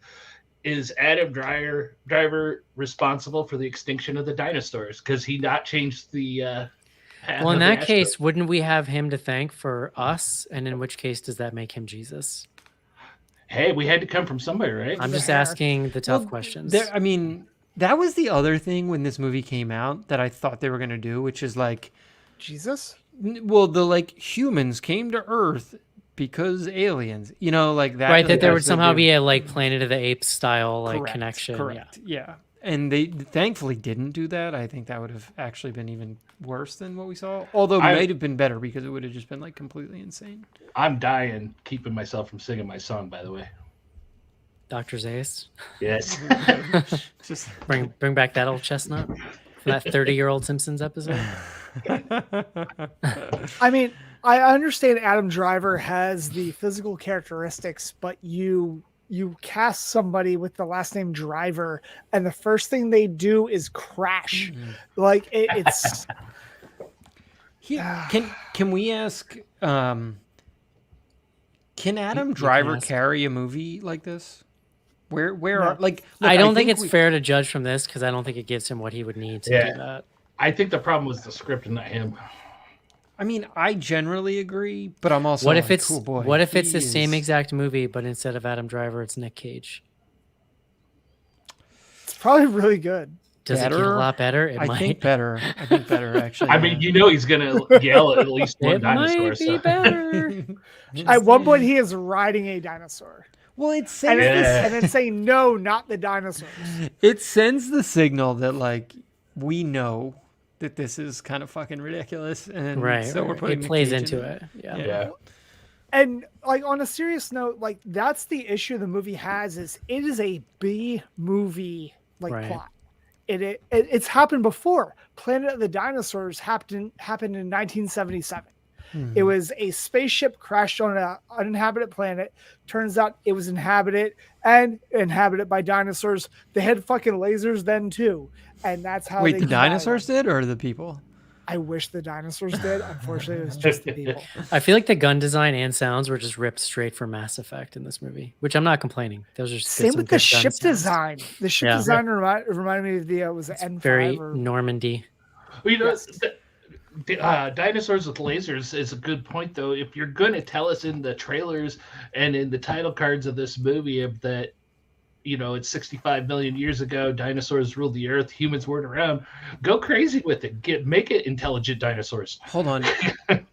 Is Adam Driver responsible for the extinction of the dinosaurs? Because he not changed the path Well, in of the that asteroid. case, wouldn't we have him to thank for us? And in which case, does that make him Jesus? Hey, we had to come from somewhere, right? I'm just hair. asking the tough Well, questions. I mean, that was the other thing when this movie came out that I thought they were going to do, which is like, Jesus? well, the like humans came to Earth because aliens, like that. Right, that like, there would that's the somehow big- be a like Planet of the Apes style like Correct, connection. Correct. Yeah. And they thankfully didn't do that. I think that would have actually been even worse than what we saw. Although it might have been better because it would have just been like completely insane. I'm dying, keeping myself from singing my song, by the way. Dr. Zayas, Yes. Just bring back that old chestnut from that 30-year-old Simpsons episode. I mean, I understand Adam Driver has the physical characteristics, but you cast somebody with the last name Driver, and the first thing they do is crash. Like it's can we ask? Can Adam You can Driver ask. carry a movie like this? Where No. are like? I don't think it's we- fair to judge from this because I don't think it gives him what he would need to Yeah. do that. I think the problem was the script and not him. I mean, I generally agree, but I'm also What if like, it's oh boy, what if it's the he same is- exact movie, but instead of Adam Driver, it's Nick Cage? probably really good. Does it get a Better? lot better? It I might. think better. I think better actually. I mean, he's gonna yell at least one It dinosaur. might be So. better. At one point, he is riding a dinosaur, well, it and, sends Yeah. and then saying, "No, not the dinosaurs." it sends the signal that like we know that this is kind of fucking ridiculous, and Right. so we're right. putting It the plays cage into in it. Yeah. Yeah. And like on a serious note, like that's the issue the movie has is it is a B movie like Right. plot. It's happened before. Planet of the Dinosaurs happened in 1977. It was a spaceship crashed on an uninhabited planet. Turns out it was inhabited by dinosaurs. They had fucking lasers then too, and that's how. Wait, they the combated dinosaurs them. did, or the people? I wish the dinosaurs did. Unfortunately, it was just the people. I feel like the gun design and sounds were just ripped straight from Mass Effect in this movie, which I'm not complaining. Those are just Same some with the good gun ship sounds. design. The ship Yeah. design reminded me of the was it N5 Very or Normandy. Well, Yes. Dinosaurs with lasers is a good point, though. If you're going to tell us in the trailers and in the title cards of this movie that, it's 65 million years ago, dinosaurs ruled the earth, humans weren't around, go crazy with it. Make it intelligent dinosaurs. Hold on.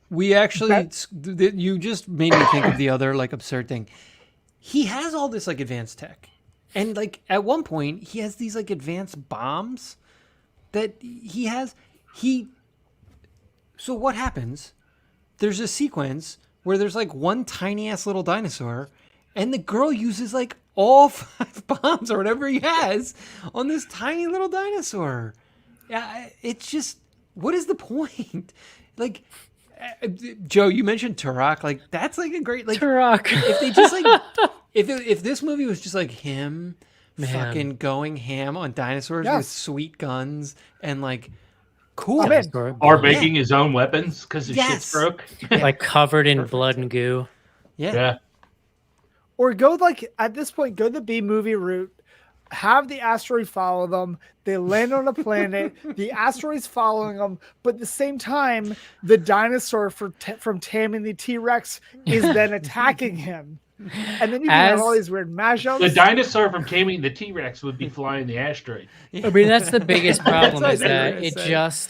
We actually, you just made me think of the other like absurd thing. He has all this like advanced tech. And like at one point he has these like advanced bombs that he has. So what happens? There's a sequence where there's like one tiny ass little dinosaur and the girl uses like all 5 bombs or whatever he has on this tiny little dinosaur. Yeah, it's just, what is the point? Like, Joe, you mentioned Turok. Like, that's like a great, like, Turok. If they just like, if this movie was just like him fucking going ham on dinosaurs with sweet guns and like, cool. Or making his own weapons because his shit's broke. Like covered in blood and goo. Yeah. Or go like at this point, go the B movie route. Have the asteroid follow them. They land on a planet. The asteroid's following them, but at the same time, the dinosaur from taming the T-Rex is then attacking him. And then you can have all these weird mashups. The dinosaur from taming the T-Rex would be flying the asteroid. I mean, that's the biggest problem is that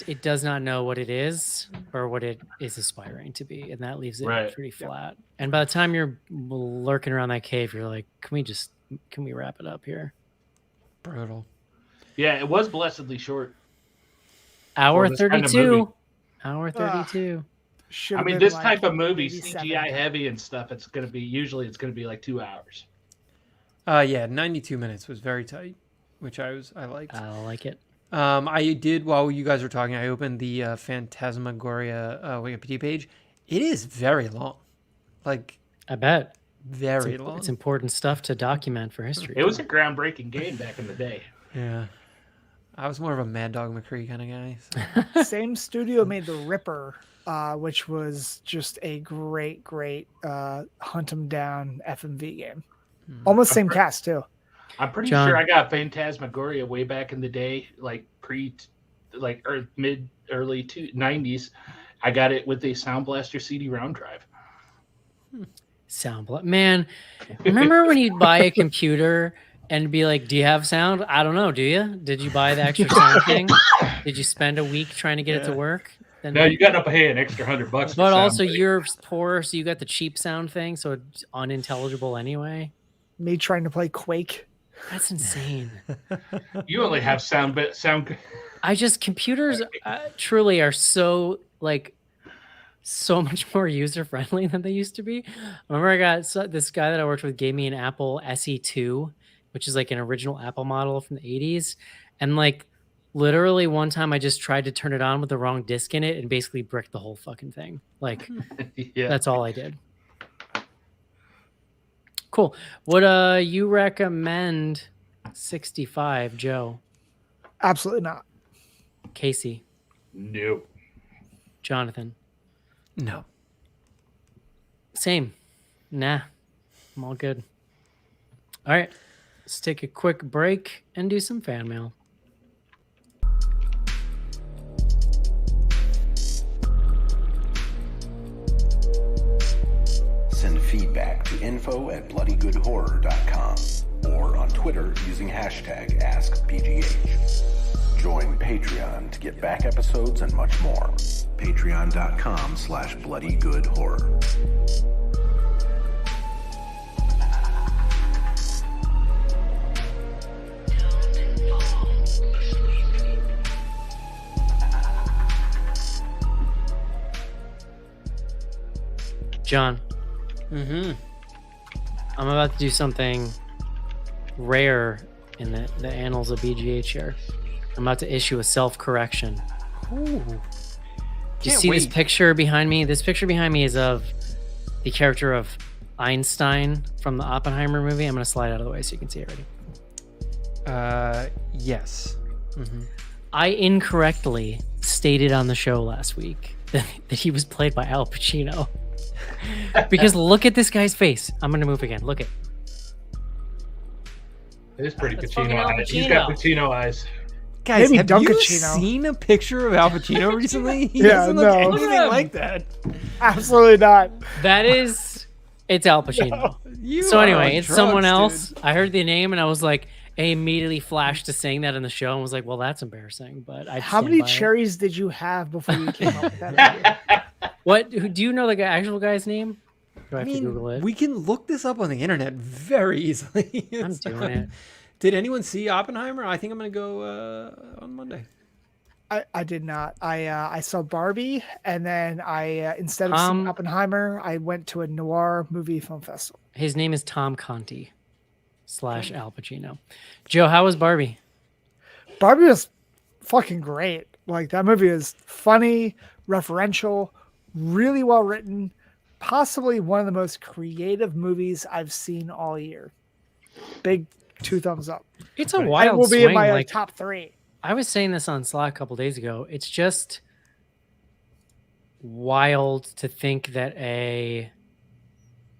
it does not know what it is or what it is aspiring to be, and that leaves it pretty flat. And by the time you're lurking around that cave, you're like, can we wrap it up here? Brutal. Yeah, it was blessedly short. Hour 32. Hour 32. I mean, this type of movie, CGI heavy and stuff, it's going to be like 2 hours. Yeah, 92 minutes was very tight, which I liked. I like it. I did, while you guys were talking, I opened the Phantasmagoria Wikipedia page. It is very long. Like, I bet. Very long. It's important stuff to document for history. It was a groundbreaking game back in the day. Yeah. I was more of a Mad Dog McCree kind of guy. So. Same studio made The Ripper, which was just a great hunt 'em down FMV game. Almost same cast too. I'm pretty sure I got Phantasmagoria way back in the day, like early 90s. I got it with a Sound Blaster CD round drive. Man, remember when you'd buy a computer and be like, do you have sound? I don't know. Do you? Did you buy the extra sound thing? Did you spend a week trying to get it to work? Then no, you got to pay an extra $100. But also you're poor, so you got the cheap sound thing, so it's unintelligible anyway. Me trying to play Quake. That's insane. You only have sound. Computers truly are so much more user-friendly than they used to be. I remember I got this guy that I worked with gave me an Apple SE2, which is like an original Apple model from the 80s. And like literally one time I just tried to turn it on with the wrong disc in it and basically bricked the whole fucking thing. Like, That's all I did. Cool. Would you recommend 65, Joe? Absolutely not. Casey? No. Jonathan? No. Same. Nah. I'm all good. All right. Let's take a quick break and do some fan mail. Send feedback to info@bloodygoodhorror.com or on Twitter using hashtag AskBGH. Join Patreon to get back episodes and much more. Patreon.com/bloodygoodhorror. John. I'm about to do something rare in the annals of BGH here. I'm about to issue a self-correction. Ooh. Do you see this picture behind me? This picture behind me is of the character of Einstein from the Oppenheimer movie. I'm going to slide out of the way so you can see it already. Yes. I incorrectly stated on the show last week that he was played by Al Pacino. Because look at this guy's face. I'm going to move again. Look at. It is pretty Pacino eyes. He's got Pacino eyes. Guys, Maybe have you Dunkachino. seen a picture of Al Pacino recently? He Yeah, doesn't look no. anything like that. Absolutely not. That is, it's Al Pacino. You So are anyway, on it's drugs, someone dude. else. I heard the name and I was like, I immediately flashed to saying that in the show and was like, well, that's embarrassing. But I How many cherries did you have before you came up with that idea? What? Do you know the actual guy's name? Do I have to Google it? We can look this up on the internet very easily. I'm It's doing not- it. Did anyone see Oppenheimer? I think I'm going to go on Monday. I did not. I saw Barbie, and then I instead of seeing Oppenheimer, I went to a noir movie film festival. His name is Tom Conti / Al Pacino. Joe, how was Barbie? Barbie was fucking great. Like that movie is funny, referential, really well written, possibly one of the most creative movies I've seen all year. Big 2 thumbs up. It's a And it wild will be swing. in my like, top 3. I was saying this on Slack a couple days ago. It's just wild to think that a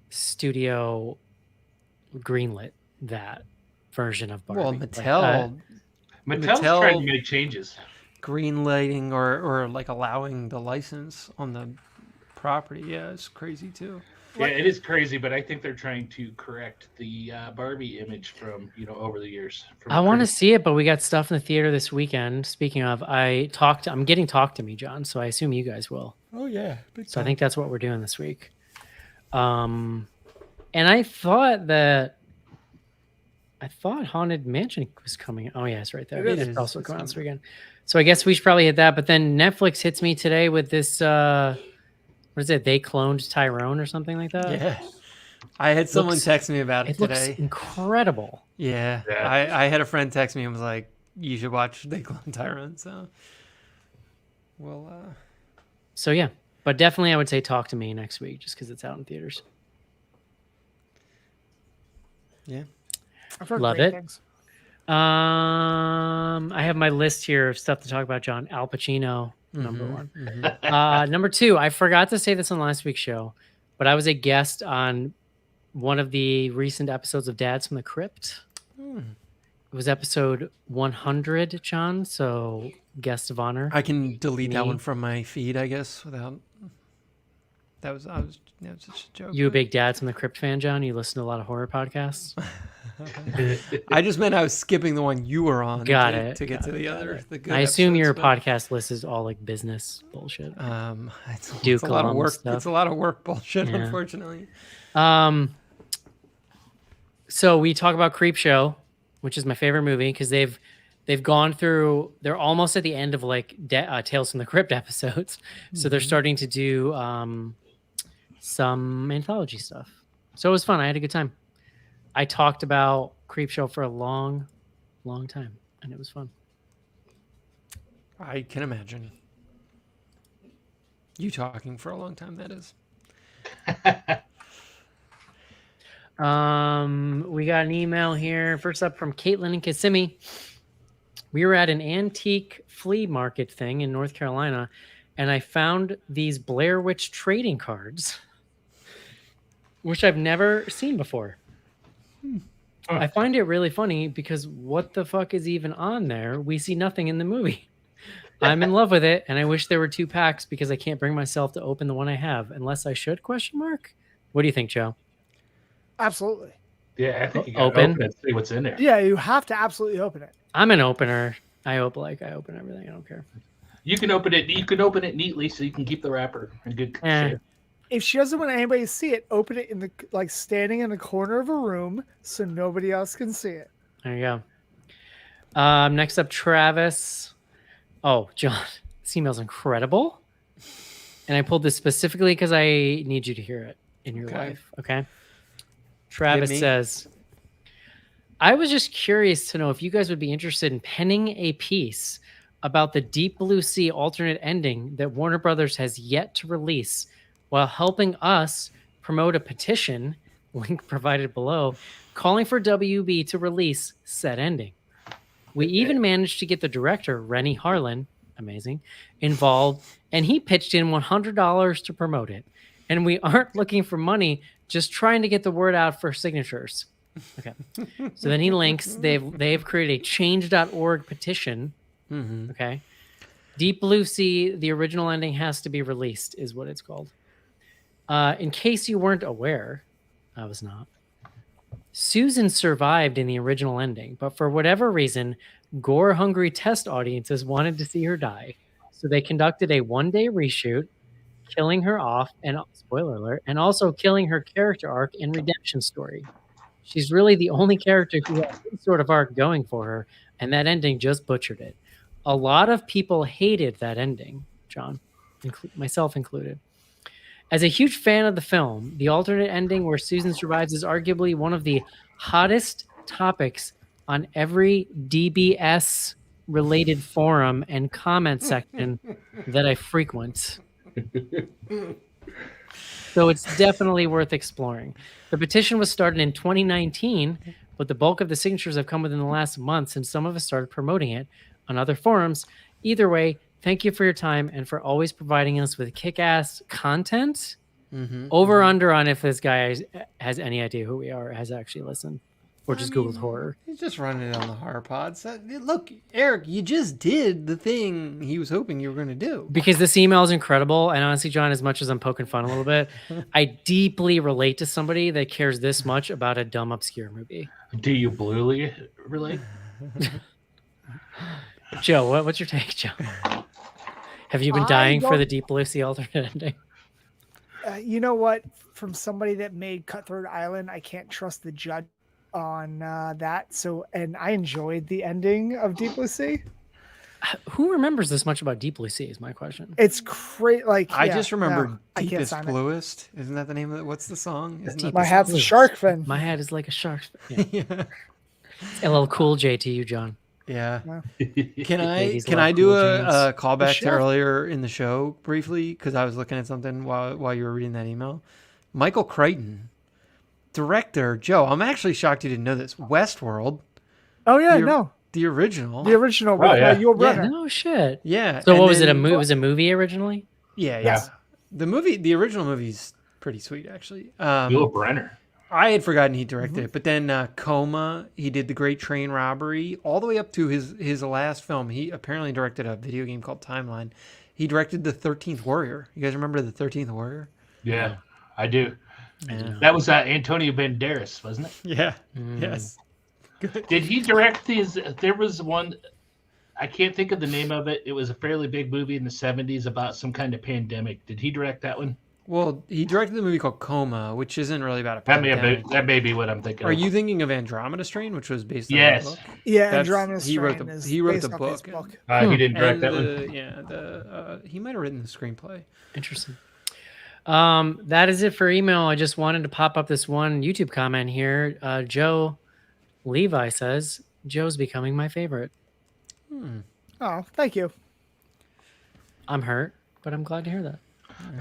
studio greenlit that version of Barbie. Well, Like, Mattel's Mattel- trying to make changes. Greenlighting or like allowing the license on the property. Yeah, it's crazy too. Yeah, it is crazy, but I think they're trying to correct the Barbie image from over the years. I want to see it, but we got stuff in the theater this weekend. Speaking of, I'm getting Talk to Me, John, so I assume you guys will. Oh yeah. So I think that's what we're doing this week. And I thought Haunted Mansion was coming. Oh yeah, it's right there. It is. It's also It's coming out this coming. weekend. So I guess we should probably hit that. But then Netflix hits me today with this. What is it? They cloned Tyrone or something like that. Yeah. I had someone Looks- text me about it It looks today. incredible. Yeah. Yeah. I had a friend text me and was like, you should watch They Clone Tyrone. So, well, So yeah, but definitely I would say Talk to Me next week just because it's out in theaters. yeah. I've heard Love great it. things. I have my list here of stuff to talk about, John. Al Pacino, number one. Mhm. Number 2, I forgot to say this on last week's show, but I was a guest on one of the recent episodes of Dads from the Crypt. It was episode 100, John. So guest of honor. I can delete that Me? one from my feed, I guess, without. That was just a joke. You a but- big Dads from the Crypt fan, John? You listen to a lot of horror podcasts? I just meant I was skipping the one you were on. Got to, it, to get got to it, the got other. The good I assume your episodes, podcast list is all like business bullshit. but, it's Duke a lot of alum work. stuff. It's a lot of work bullshit, Yeah. unfortunately. So we talk about Creepshow, which is my favorite movie because they've gone through. They're almost at the end of like Tales from the Crypt episodes, so they're starting to do some anthology stuff. So it was fun. I had a good time. I talked about Creepshow for a long, long time, and it was fun. I can imagine. You talking for a long time, that is. We got an email here. First up from Caitlin and Kissimmee. We were at an antique flea market thing in North Carolina, and I found these Blair Witch trading cards, which I've never seen before. I find it really funny because what the fuck is even on there? We see nothing in the movie. I'm in love with it, and I wish there were 2 packs because I can't bring myself to open the one I have unless I should, question mark? What do you think, Joe? Absolutely. Yeah, I think you gotta Open? open it and see what's in there. Yeah, you have to absolutely open it. I'm an opener. I open everything. I don't care. You can open it. You can open it neatly so you can keep the wrapper in good Eh. shape. If she doesn't want anybody to see it, open it in the like standing in the corner of a room so nobody else can see it. There you go. Next up, Travis. Oh, John, this email's incredible. And I pulled this specifically because I need you to hear it in your Okay. life. Okay. Travis me. says, I was just curious to know if you guys would be interested in penning a piece about the Deep Blue Sea alternate ending that Warner Brothers has yet to release while helping us promote a petition, link provided below, calling for WB to release said ending. We even managed to get the director, Rennie Harlan, amazing, involved, and he pitched in $100 to promote it. And we aren't looking for money, just trying to get the word out for signatures. Okay. So then he links, they've created a change.org petition Mm-hmm. Okay. Deep Blue Sea, the original ending has to be released, is what it's called. In case you weren't aware, I was not. Susan survived in the original ending, but for whatever reason, gore-hungry test audiences wanted to see her die. So they conducted a one-day reshoot, killing her off, and spoiler alert, and also killing her character arc and redemption story. She's really the only character who has some sort of arc going for her, and that ending just butchered it. A lot of people hated that ending, John, myself included. As a huge fan of the film, the alternate ending where Susan survives is arguably one of the hottest topics on every DBS related forum and comment section that I frequent. So it's definitely worth exploring. The petition was started in 2019, but the bulk of the signatures have come within the last month since some of us started promoting it on other forums. Either way, thank you for your time and for always providing us with kick-ass content. Mm-hmm. Over under on if this guy has any idea who we are, has actually listened, or just Googled horror. He's just running it on the horror pods. Look, Eric, you just did the thing he was hoping you were going to do. Because this email is incredible, and honestly, John, as much as I'm poking fun a little bit, I deeply relate to somebody that cares this much about a dumb, obscure movie. Do you bluely relate? Joe, what's your take, Joe? Have you been dying for the Deep Blue Sea alternate ending? You know what? From somebody that made Cutthroat Island, I can't trust the judge on that. So, and I enjoyed the ending of Deep Blue Sea. Who remembers this much about Deep Blue Sea is my question. It's great. Like I just remember I can't Deepest sign it. Bluest. Isn't that the name of it? What's the song? Isn't that My the hat's a Bluest. shark fin. My hat is like a shark's. Yeah. yeah. LL Cool J to you, John. Yeah. Wow. Can Ladies I love do cool a jeans. callback to Sure. earlier in the show briefly? Because I was looking at something while you were reading that email. Michael Crichton, director. Joe, I'm actually shocked you didn't know this. Westworld, Oh yeah, The- no, the original. the original with yeah. Yul Brynner. No shit. Yeah. So and what was it? then- It was a movie originally? Yeah, yeah. Yes. The original movie's pretty sweet, actually. Yul Brenner. I had forgotten he directed it, but then Coma, he did The Great Train Robbery, all the way up to his last film. He apparently directed a video game called Timeline. He directed The 13th Warrior. You guys remember The 13th Warrior? Yeah, I do. Yeah. That was Antonio Banderas, wasn't it? Yeah. Yes. Did he direct these? There was one, I can't think of the name of it. It was a fairly big movie in the 70s about some kind of pandemic. Did he direct that one? Well, he directed the movie called Coma, which isn't really about a That may, pandemic. that may be what I'm thinking Are of. you thinking of Andromeda Strain, which was based on Yes. the book? Yeah, That's- Andromeda he wrote Strain the- is he wrote based the off his book. He didn't direct And that one? he might have written the screenplay. Interesting. That is it for email. I just wanted to pop up this one YouTube comment here. Joe Levi says, Joe's becoming my favorite. Oh, thank you. I'm hurt, but I'm glad to hear that.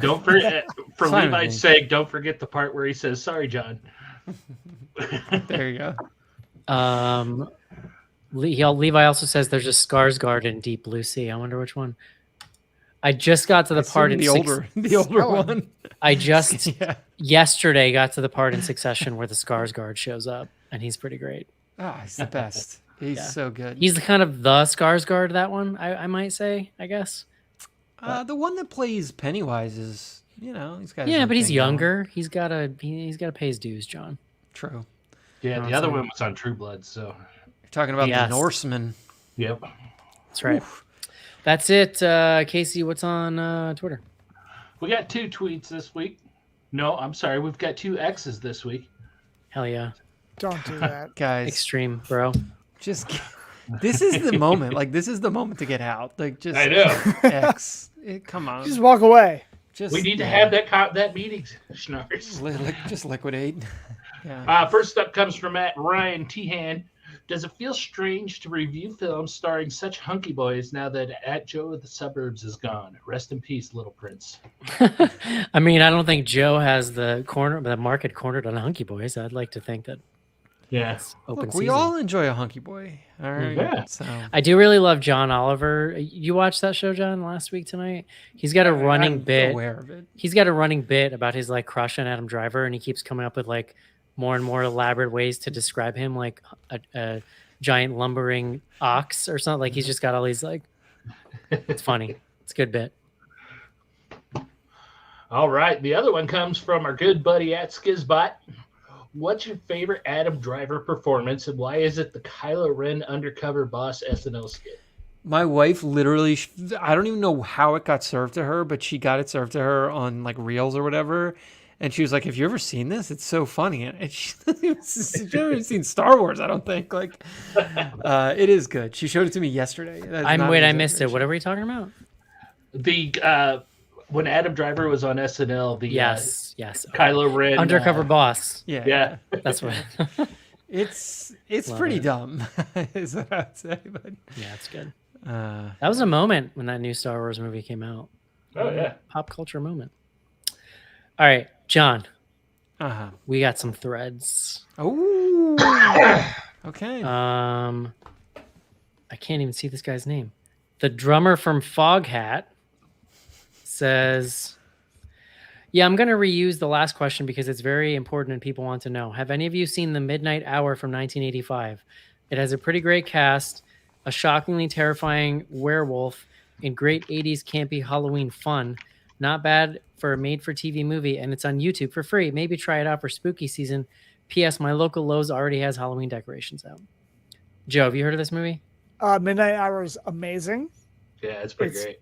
Don't forget, for Fine with Levi's me. sake, don't forget the part where he says, "Sorry, John." There you go. Levi also says there's a Skarsgård in Deep Blue Sea. I wonder which one. I just got to the part in the older Stellan. one. I just Yeah. yesterday got to the part in Succession where the Skarsgård shows up, and he's pretty great. Ah, he's the best. He's Yeah. so good. He's the kind of the Skarsgård, that one, I might say, I guess. The one that plays Pennywise is, he's got. his Yeah, own but he's thing going. younger. He's got to pay his dues, John. True. Yeah, No, the other sorry. one was on True Blood. So, You're talking about Yes. the Norseman. yep. That's right. That's it. Casey, what's on Twitter? We got 2 tweets this week. No, I'm sorry. We've got 2 X's this week. Hell yeah. Don't do that. Guys, Extreme, bro. just this is the moment. Like, this is the moment to get out. Like, just I know. X. Come on. Just walk away. Just We need to have that meeting, Schnars. just liquidate. Yeah. First up comes from Ryan Tehan. Does it feel strange to review films starring such hunky boys now that At Joe of the Suburbs is gone? Rest in peace, Little Prince. I mean, I don't think Joe has the market cornered on hunky boys. I'd like to think that Yeah. it's open Look, we season. all enjoy a hunky boy. All right. Yeah. So I do really love John Oliver. You watched that show, John, last week tonight? He's got a running I'm bit. aware of it. He's got a running bit about his like crush on Adam Driver, and he keeps coming up with like more and more elaborate ways to describe him, like a giant lumbering ox or something. Like he's just got all these like. It's funny. It's a good bit. All right. The other one comes from our good buddy at Skizbot. What's your favorite Adam Driver performance, and why is it the Kylo Ren undercover boss SNL skit? My wife literally, I don't even know how it got served to her, but she got it served to her on like Reels or whatever. And she was like, "Have you ever seen this? It's so funny." And she's never seen Star Wars, I don't think. Like, it is good. She showed it to me yesterday. I missed it. What are we talking about? The when Adam Driver was on SNL, the yes, Kylo Ren undercover boss. Yeah. That's what. It's pretty dumb, is what I'd say. But yeah, it's good. That was a moment when that new Star Wars movie came out. Oh yeah, pop culture moment. All right, John. We got some threads. Oh, okay. I can't even see this guy's name. The drummer from Foghat says, "Yeah, I'm going to reuse the last question because it's very important and people want to know. Have any of you seen The Midnight Hour from 1985? It has a pretty great cast, a shockingly terrifying werewolf, and great 80s campy Halloween fun. Not bad for a made-for-TV movie, and it's on YouTube for free. Maybe try it out for spooky season. P.S. My local Lowe's already has Halloween decorations out." Joe, have you heard of this movie? Midnight Hour is amazing. Yeah, it's pretty great.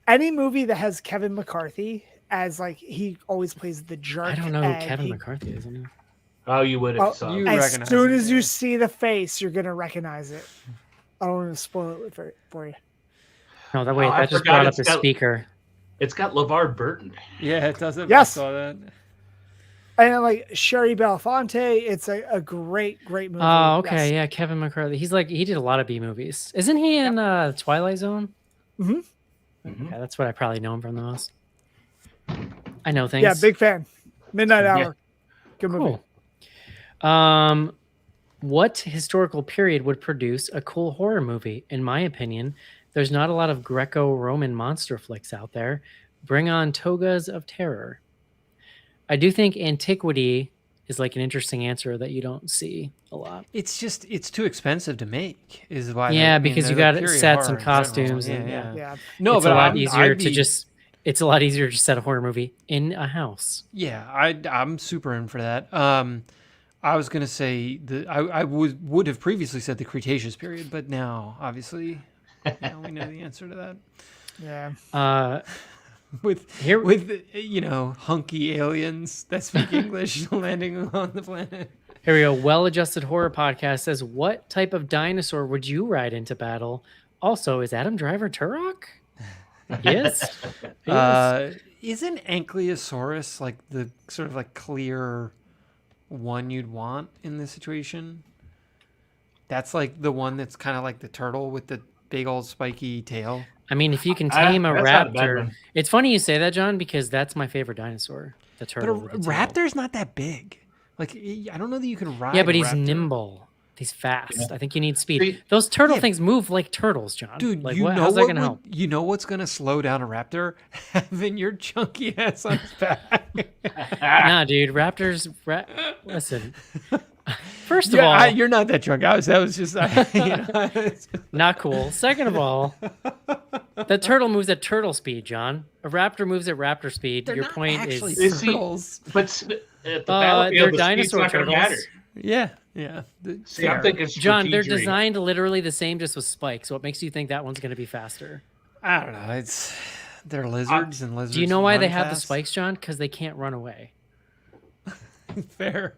Any movie that has Kevin McCarthy as like he always plays the jerk. I don't know who Kevin McCarthy is. Oh, you would have saw it. As soon as you see the face, you're gonna recognize it. I don't want to spoil it for you. No, that just brought up the speaker. It's got LeVar Burton. Yeah, it does. Yes. I saw that. And like Sherry Belafonte, it's a great movie. Oh, okay, yes. Yeah, Kevin McCarthy. He did a lot of B movies. Isn't he in Twilight Zone? Mm-hmm. Yeah, that's what I probably know him from the most. I know things. Yeah, big fan. Midnight Hour. Good movie. Cool. What historical period would produce a cool horror movie? In my opinion, there's not a lot of Greco-Roman monster flicks out there. Bring on Togas of Terror. I do think antiquity is like an interesting answer that you don't see a lot. It's too expensive to make, is why. Yeah, because you got sets and costumes. Yeah. No, it's but a lot easier to just. It's a lot easier to set a horror movie in a house. Yeah, I'm super in for that. I was gonna say I would have previously said the Cretaceous period, but now obviously, we know the answer to that. Yeah. With hunky aliens that speak English landing on the planet. Here we go. Well-Adjusted Horror Podcast says, "What type of dinosaur would you ride into battle?" Also, is Adam Driver Turok? Yes. Isn't Ankylosaurus like the sort of like clear one you'd want in this situation? That's like the one that's kind of like the turtle with the big old spiky tail. I mean, if you can tame a raptor, it's funny you say that, John, because that's my favorite dinosaur, the turtle. But a raptor's not that big. Like, I don't know that you can ride. Yeah, but he's raptor. Nimble. He's fast. Yeah. I think you need speed. See, those turtle things move like turtles, John. Dude, like, how's that gonna help? You know what's gonna slow down a raptor? Having your chunky ass on his back. Nah, dude. Raptors. Listen. First of all, you're not that drunk. That was just not cool. Second of all, the turtle moves at turtle speed, John. A raptor moves at raptor speed. They're Your not point actually is turtles. But at the battlefield, they're the dinosaur not turtles. matter. Yeah. See, I'm thinking John, they're designed literally the same, just with spikes. What makes you think that one's going to be faster? I don't know. They're lizards and lizards. Do you know why they have fast? the spikes, John? Because they can't run away. Fair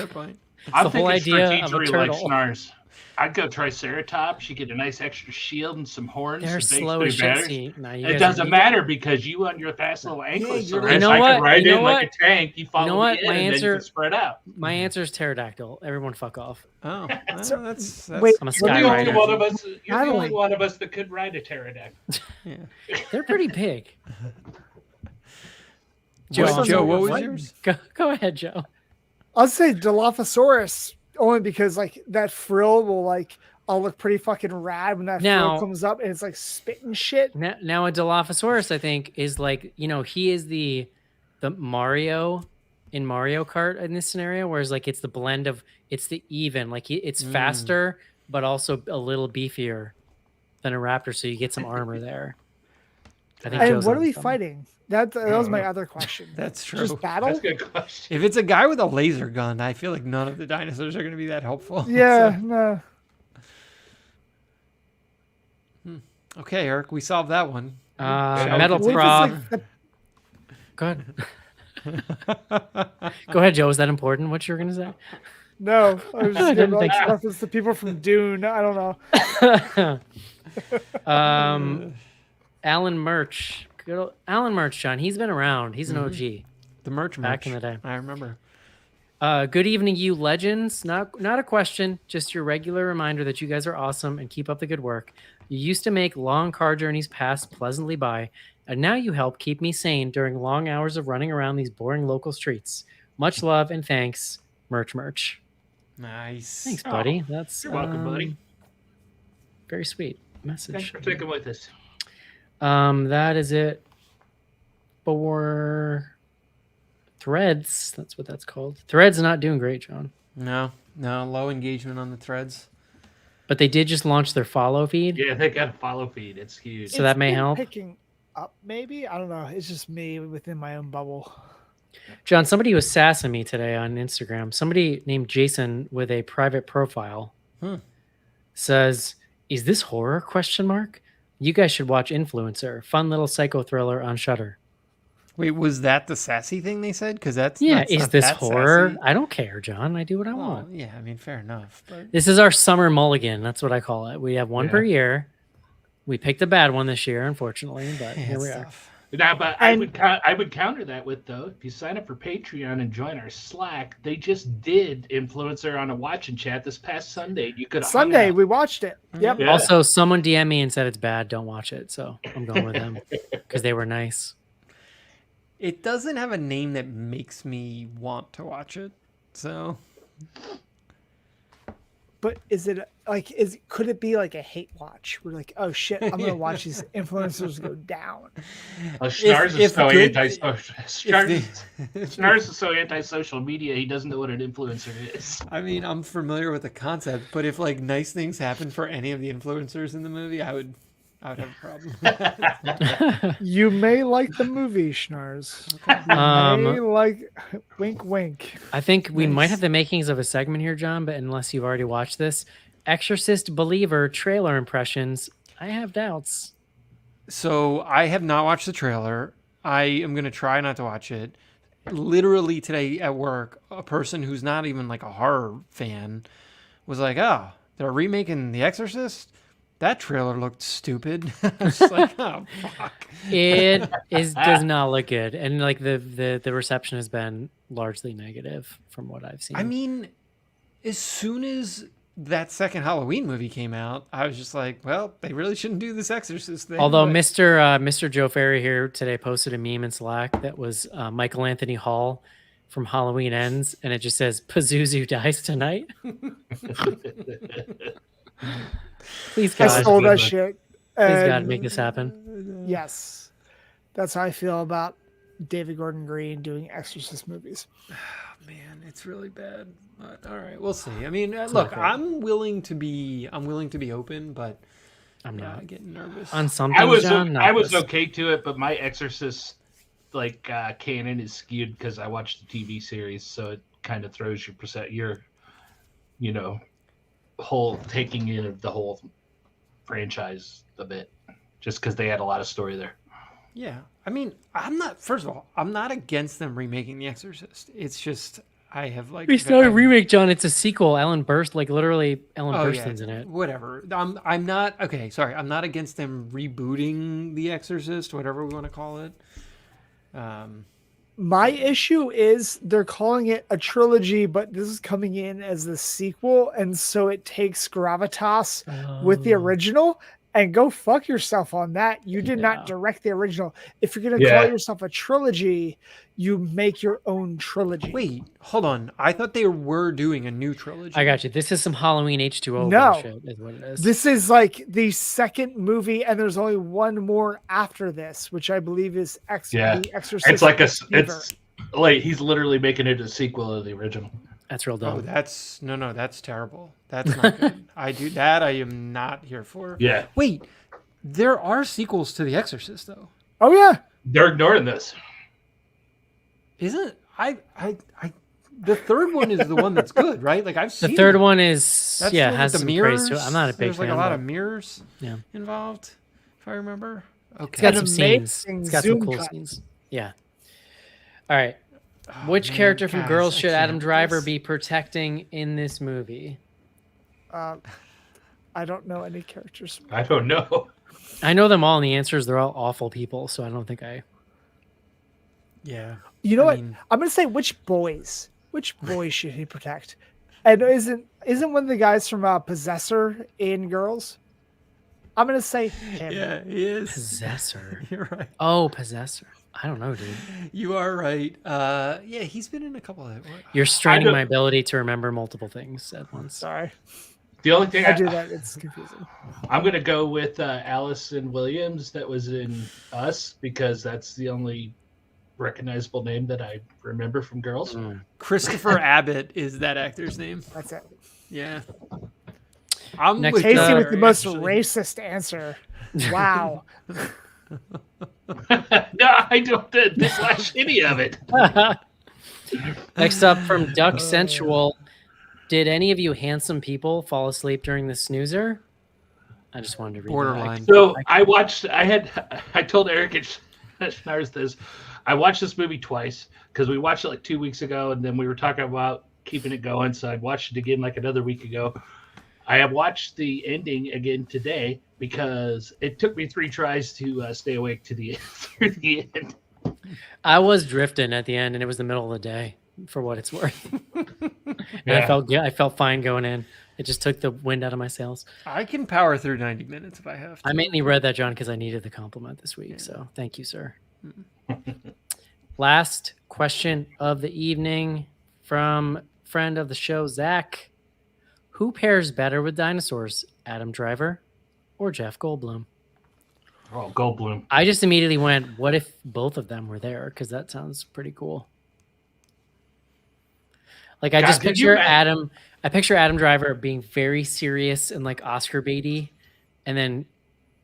point. I'm the whole idea of a turtle. Like Snars. I'd go Triceratops. You get a nice extra shield and some horns. They're slow as shit. It doesn't matter because you on your fast little ankles. You know what? Like a tank. You follow me in, My and answer, then you can spread out. My answer is pterodactyl. Everyone fuck off. Oh, that's wait. I'm a You're the only skyrider. one of us. You're the only one of us that could ride a pterodactyl. Yeah. They're pretty big. Joe, what was yours? Go ahead, Joe. I'll say Dilophosaurus only because like that frill will like I'll look pretty fucking rad when that frill comes up and it's like spitting shit. Now a Dilophosaurus, I think, is like, he is the Mario in Mario Kart in this scenario, whereas like it's the blend of it's the even, like it's faster, but also a little beefier than a raptor, so you get some armor there. I think. And Joe's what are onto we something. fighting? That was my other question. That's true. Just battle? That's a good question. If it's a guy with a laser gun, I feel like none of the dinosaurs are going to be that helpful. Yeah, So- no. okay, Eric, we solved that one. Metal What if it's prop. like the- Go ahead. Go ahead, Joe. Is that important? What you were gonna say? No, I was just I didn't giving like think so. reference to people from Dune. I don't know. Alan Murch. Good old Alan Murch, John. He's been around. He's an OG. The merch Back in the day. I remember. Good evening, you legends. Not a question, just your regular reminder that you guys are awesome and keep up the good work. You used to make long car journeys pass pleasantly by, and now you help keep me sane during long hours of running around these boring local streets. Much love and thanks, Murch. Nice. Thanks, buddy. That's You're welcome, buddy. Very sweet message. Thanks for sticking with us. That is it for Threads. That's what that's called. Threads not doing great, John. No, low engagement on the threads. But they did just launch their follow feed. Yeah, they got a follow feed. It's huge. So that may been help. Picking up, maybe. I don't know. It's just me within my own bubble. John, somebody was sassing me today on Instagram. Somebody named Jason with a private profile says, "Is this horror? Question mark. You guys should watch Influencer. Fun little psycho thriller on Shudder." Wait, was that the sassy thing they said? Because that's Is not this that horror? sassy. I don't care, John. I do what I Well, want. yeah, I mean, fair enough. But This is our summer mulligan. That's what I call it. We have one Yeah. per year. We picked a bad one this year, unfortunately, but yeah, here it's we are. tough. Now, but And- I would counter that with, though, if you sign up for Patreon and join our Slack, they just did Influencer on a watch and chat this past Sunday. You could have Sunday, we watched it. Yep. Yeah. Also, someone DM me and said it's bad. Don't watch it. So I'm going with them because they were nice. It doesn't have a name that makes me want to watch it. So But is it like could it be like a hate watch? We're like, oh shit, I'm gonna watch these influencers go down. Schnars if is so good- antisocial. Schnars is so anti-social media. He doesn't know what an influencer is. I mean, I'm familiar with the concept, but if like nice things happen for any of the influencers in the movie, I would have a problem. You may like the movie, Schnars. May like wink wink. I think we might have the makings of a segment here, John, but unless you've already watched this, Exorcist Believer trailer impressions, I have doubts. So I have not watched the trailer. I am going to try not to watch it. Literally today at work, a person who's not even like a horror fan was like, oh, they're remaking The Exorcist? That trailer looked stupid. I was like, oh, fuck. It does not look good, and like the reception has been largely negative from what I've seen. I mean, as soon as that second Halloween movie came out, I was just like, well, they really shouldn't do this Exorcist thing. although but- Mr. Joe Ferry here today posted a meme in Slack that was Michael Anthony Hall from Halloween Ends, and it just says Pazuzu dies tonight. Please I God, stole that good. shit. please God, And make this happen. yes, that's how I feel about David Gordon Green doing Exorcist movies. Man, it's really bad. But, all right, we'll see. I mean, look, okay. I'm willing to be open, but I'm yeah, not getting nervous. on something. I was John, not I was this. okay to it, but my Exorcist canon is skewed because I watched the TV series, so it kind of throws your whole taking in of the whole franchise a bit, just because they had a lot of story there. Yeah, I mean, first of all, I'm not against them remaking The Exorcist. It's just I have like It's not a remake, John. It's a sequel. Ellen literally Ellen Oh, Burstyn's in it. Whatever. I'm not okay. Sorry, I'm not against them rebooting The Exorcist, whatever we want to call it. My issue is they're calling it a trilogy, but this is coming in as the sequel, and so it takes gravitas with the original. And go fuck yourself on that. You did not direct the original. If you're gonna Yeah. call yourself a trilogy, you make your own trilogy. Wait, hold on. I thought they were doing a new trilogy. I got you. This is some Halloween H2O No. bullshit, is what it is. This is like the second movie, and there's only one more after this, which I believe is Yeah. The Exorcist. It's like Believer. it's like he's literally making it a sequel of the original. That's real Oh, dumb. that's terrible. That's not good. I am not here for. Yeah, Wait, there are sequels to The Exorcist though. Oh yeah, they're ignoring this. Isn't the third one is the one that's good, right? Like I've The seen third it. one is That's yeah the one has with some the praise mirrors. to it. I'm not a big There's fan. like a lot but of mirrors yeah, involved, if I remember. Okay. it's got An some scenes. amazing It's got some zoom cool cut. scenes. Yeah. All right. Oh, Which man, character from guys, Girls I should Adam can't. Driver This- be protecting in this movie? I don't know any characters. I don't know. I know them all, and the answer is they're all awful people. So I don't think I. Yeah. You know I what? mean- I'm gonna say which boys should he protect? And isn't one of the guys from Possessor in Girls? I'm gonna say him. Yeah, he is. Possessor. You're right. Oh, Possessor. I don't know, dude. You are right. Yeah, he's been in a couple of. You're straining don't- my ability to remember multiple things at once. Sorry, The only thing I do that. It's confusing. I'm going to go with Allison Williams that was in Us because that's the only recognizable name that I remember from Girls. Christopher Abbott is that actor's name. That's it. Yeah. I'm Next with Casey Uh, with the most actually. racist answer. Wow. No, I don't dislike any of it. Next up from Duck Sensual. Did any of you handsome people fall asleep during the snoozer? I just wanted to read that. Borderline. So I told Eric and Schnars this. I watched this movie twice because we watched it like 2 weeks ago, and then we were talking about keeping it going. So I watched it again like another week ago. I have watched the ending again today because it took me 3 tries to stay awake to the through the end. I was drifting at the end, and it was the middle of the day, for what it's worth. And Yeah. I felt good. I felt fine going in. It just took the wind out of my sails. I can power through 90 minutes if I have to. I mainly read that, John, because I needed the compliment this week. So thank you, sir. Last question of the evening from friend of the show, Zach. Who pairs better with dinosaurs, Adam Driver or Jeff Goldblum? Oh, Goldblum. I just immediately went, what if both of them were there? Because that sounds pretty cool. Like I God, just could you picture imagine- Adam. I picture Adam Driver being very serious and like Oscar baity, and then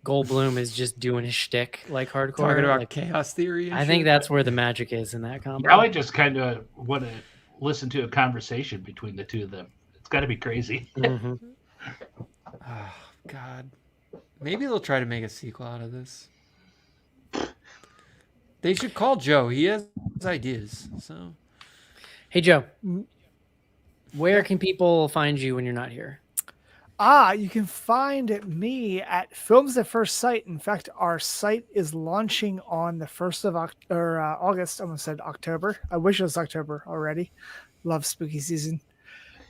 Goldblum is just doing his shtick like hardcore. Talking about Like, chaos theory. And I think shit. that's where the magic is in that combo. Now I just kind of want to listen to a conversation between the two of them. It's got to be crazy. Mhm. Oh, God. Maybe they'll try to make a sequel out of this. They should call Joe. He has ideas. So Hey Joe, where can people find you when you're not here? You can find me at Films at First Sight. In fact, our site is launching on the 1st of August. I almost said October. I wish it was October already. Love spooky season.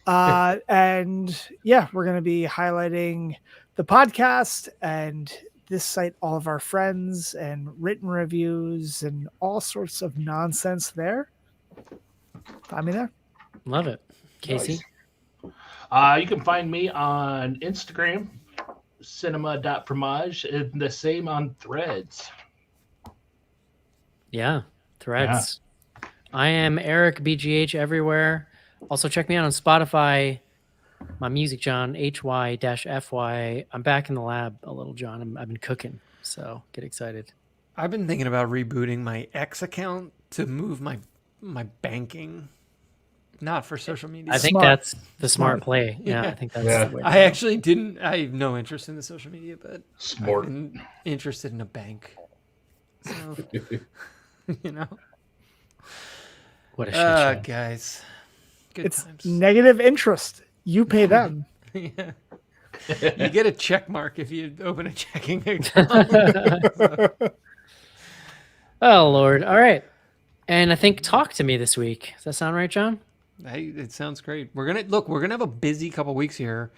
And yeah, we're going to be highlighting the podcast and this site, all of our friends and written reviews and all sorts of nonsense there. Find me there. Love it. Casey? You can find me on Instagram, cinema.fromage, and the same on Threads. Yeah, Threads. I am Eric BGH everywhere. Also check me out on Spotify. My music, John, HY-FY. I'm back in the lab a little, John. I've been cooking, so get excited. I've been thinking about rebooting my X account to move my banking, not for social media. I think Smart. that's the smart play. Yeah, Yeah. I think that's Yeah. the way. I actually didn't. I have no interest in the social media, but Smart. I'm interested in a bank. So, you know, What a shit show. guys, good It's times. negative interest. You pay them. Yeah. You get a check mark if you open a checking account. Oh, Lord. All right. And I think talk to me this week. Does that sound right, John? Hey, it sounds great. We're gonna have a busy couple weeks here.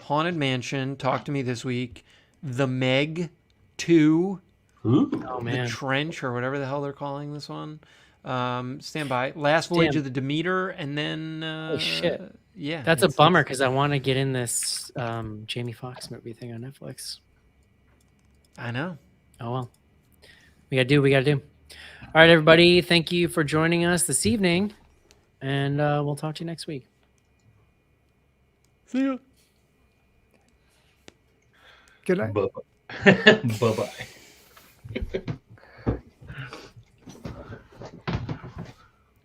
Haunted Mansion, Talk to Me this week. The Meg 2, Ooh. Oh, The man. Trench, or whatever the hell they're calling this one. Stand by. Last Voyage Damn. of the Demeter, and then Holy shit. yeah, That's a it's- bummer because I want to get in this Jamie Foxx movie thing on Netflix. I know. Oh, well. We got to do what we got to do. All right, everybody. Thank you for joining us this evening, and we'll talk to you next week. See you. Good night. Bye-bye. Bye-bye.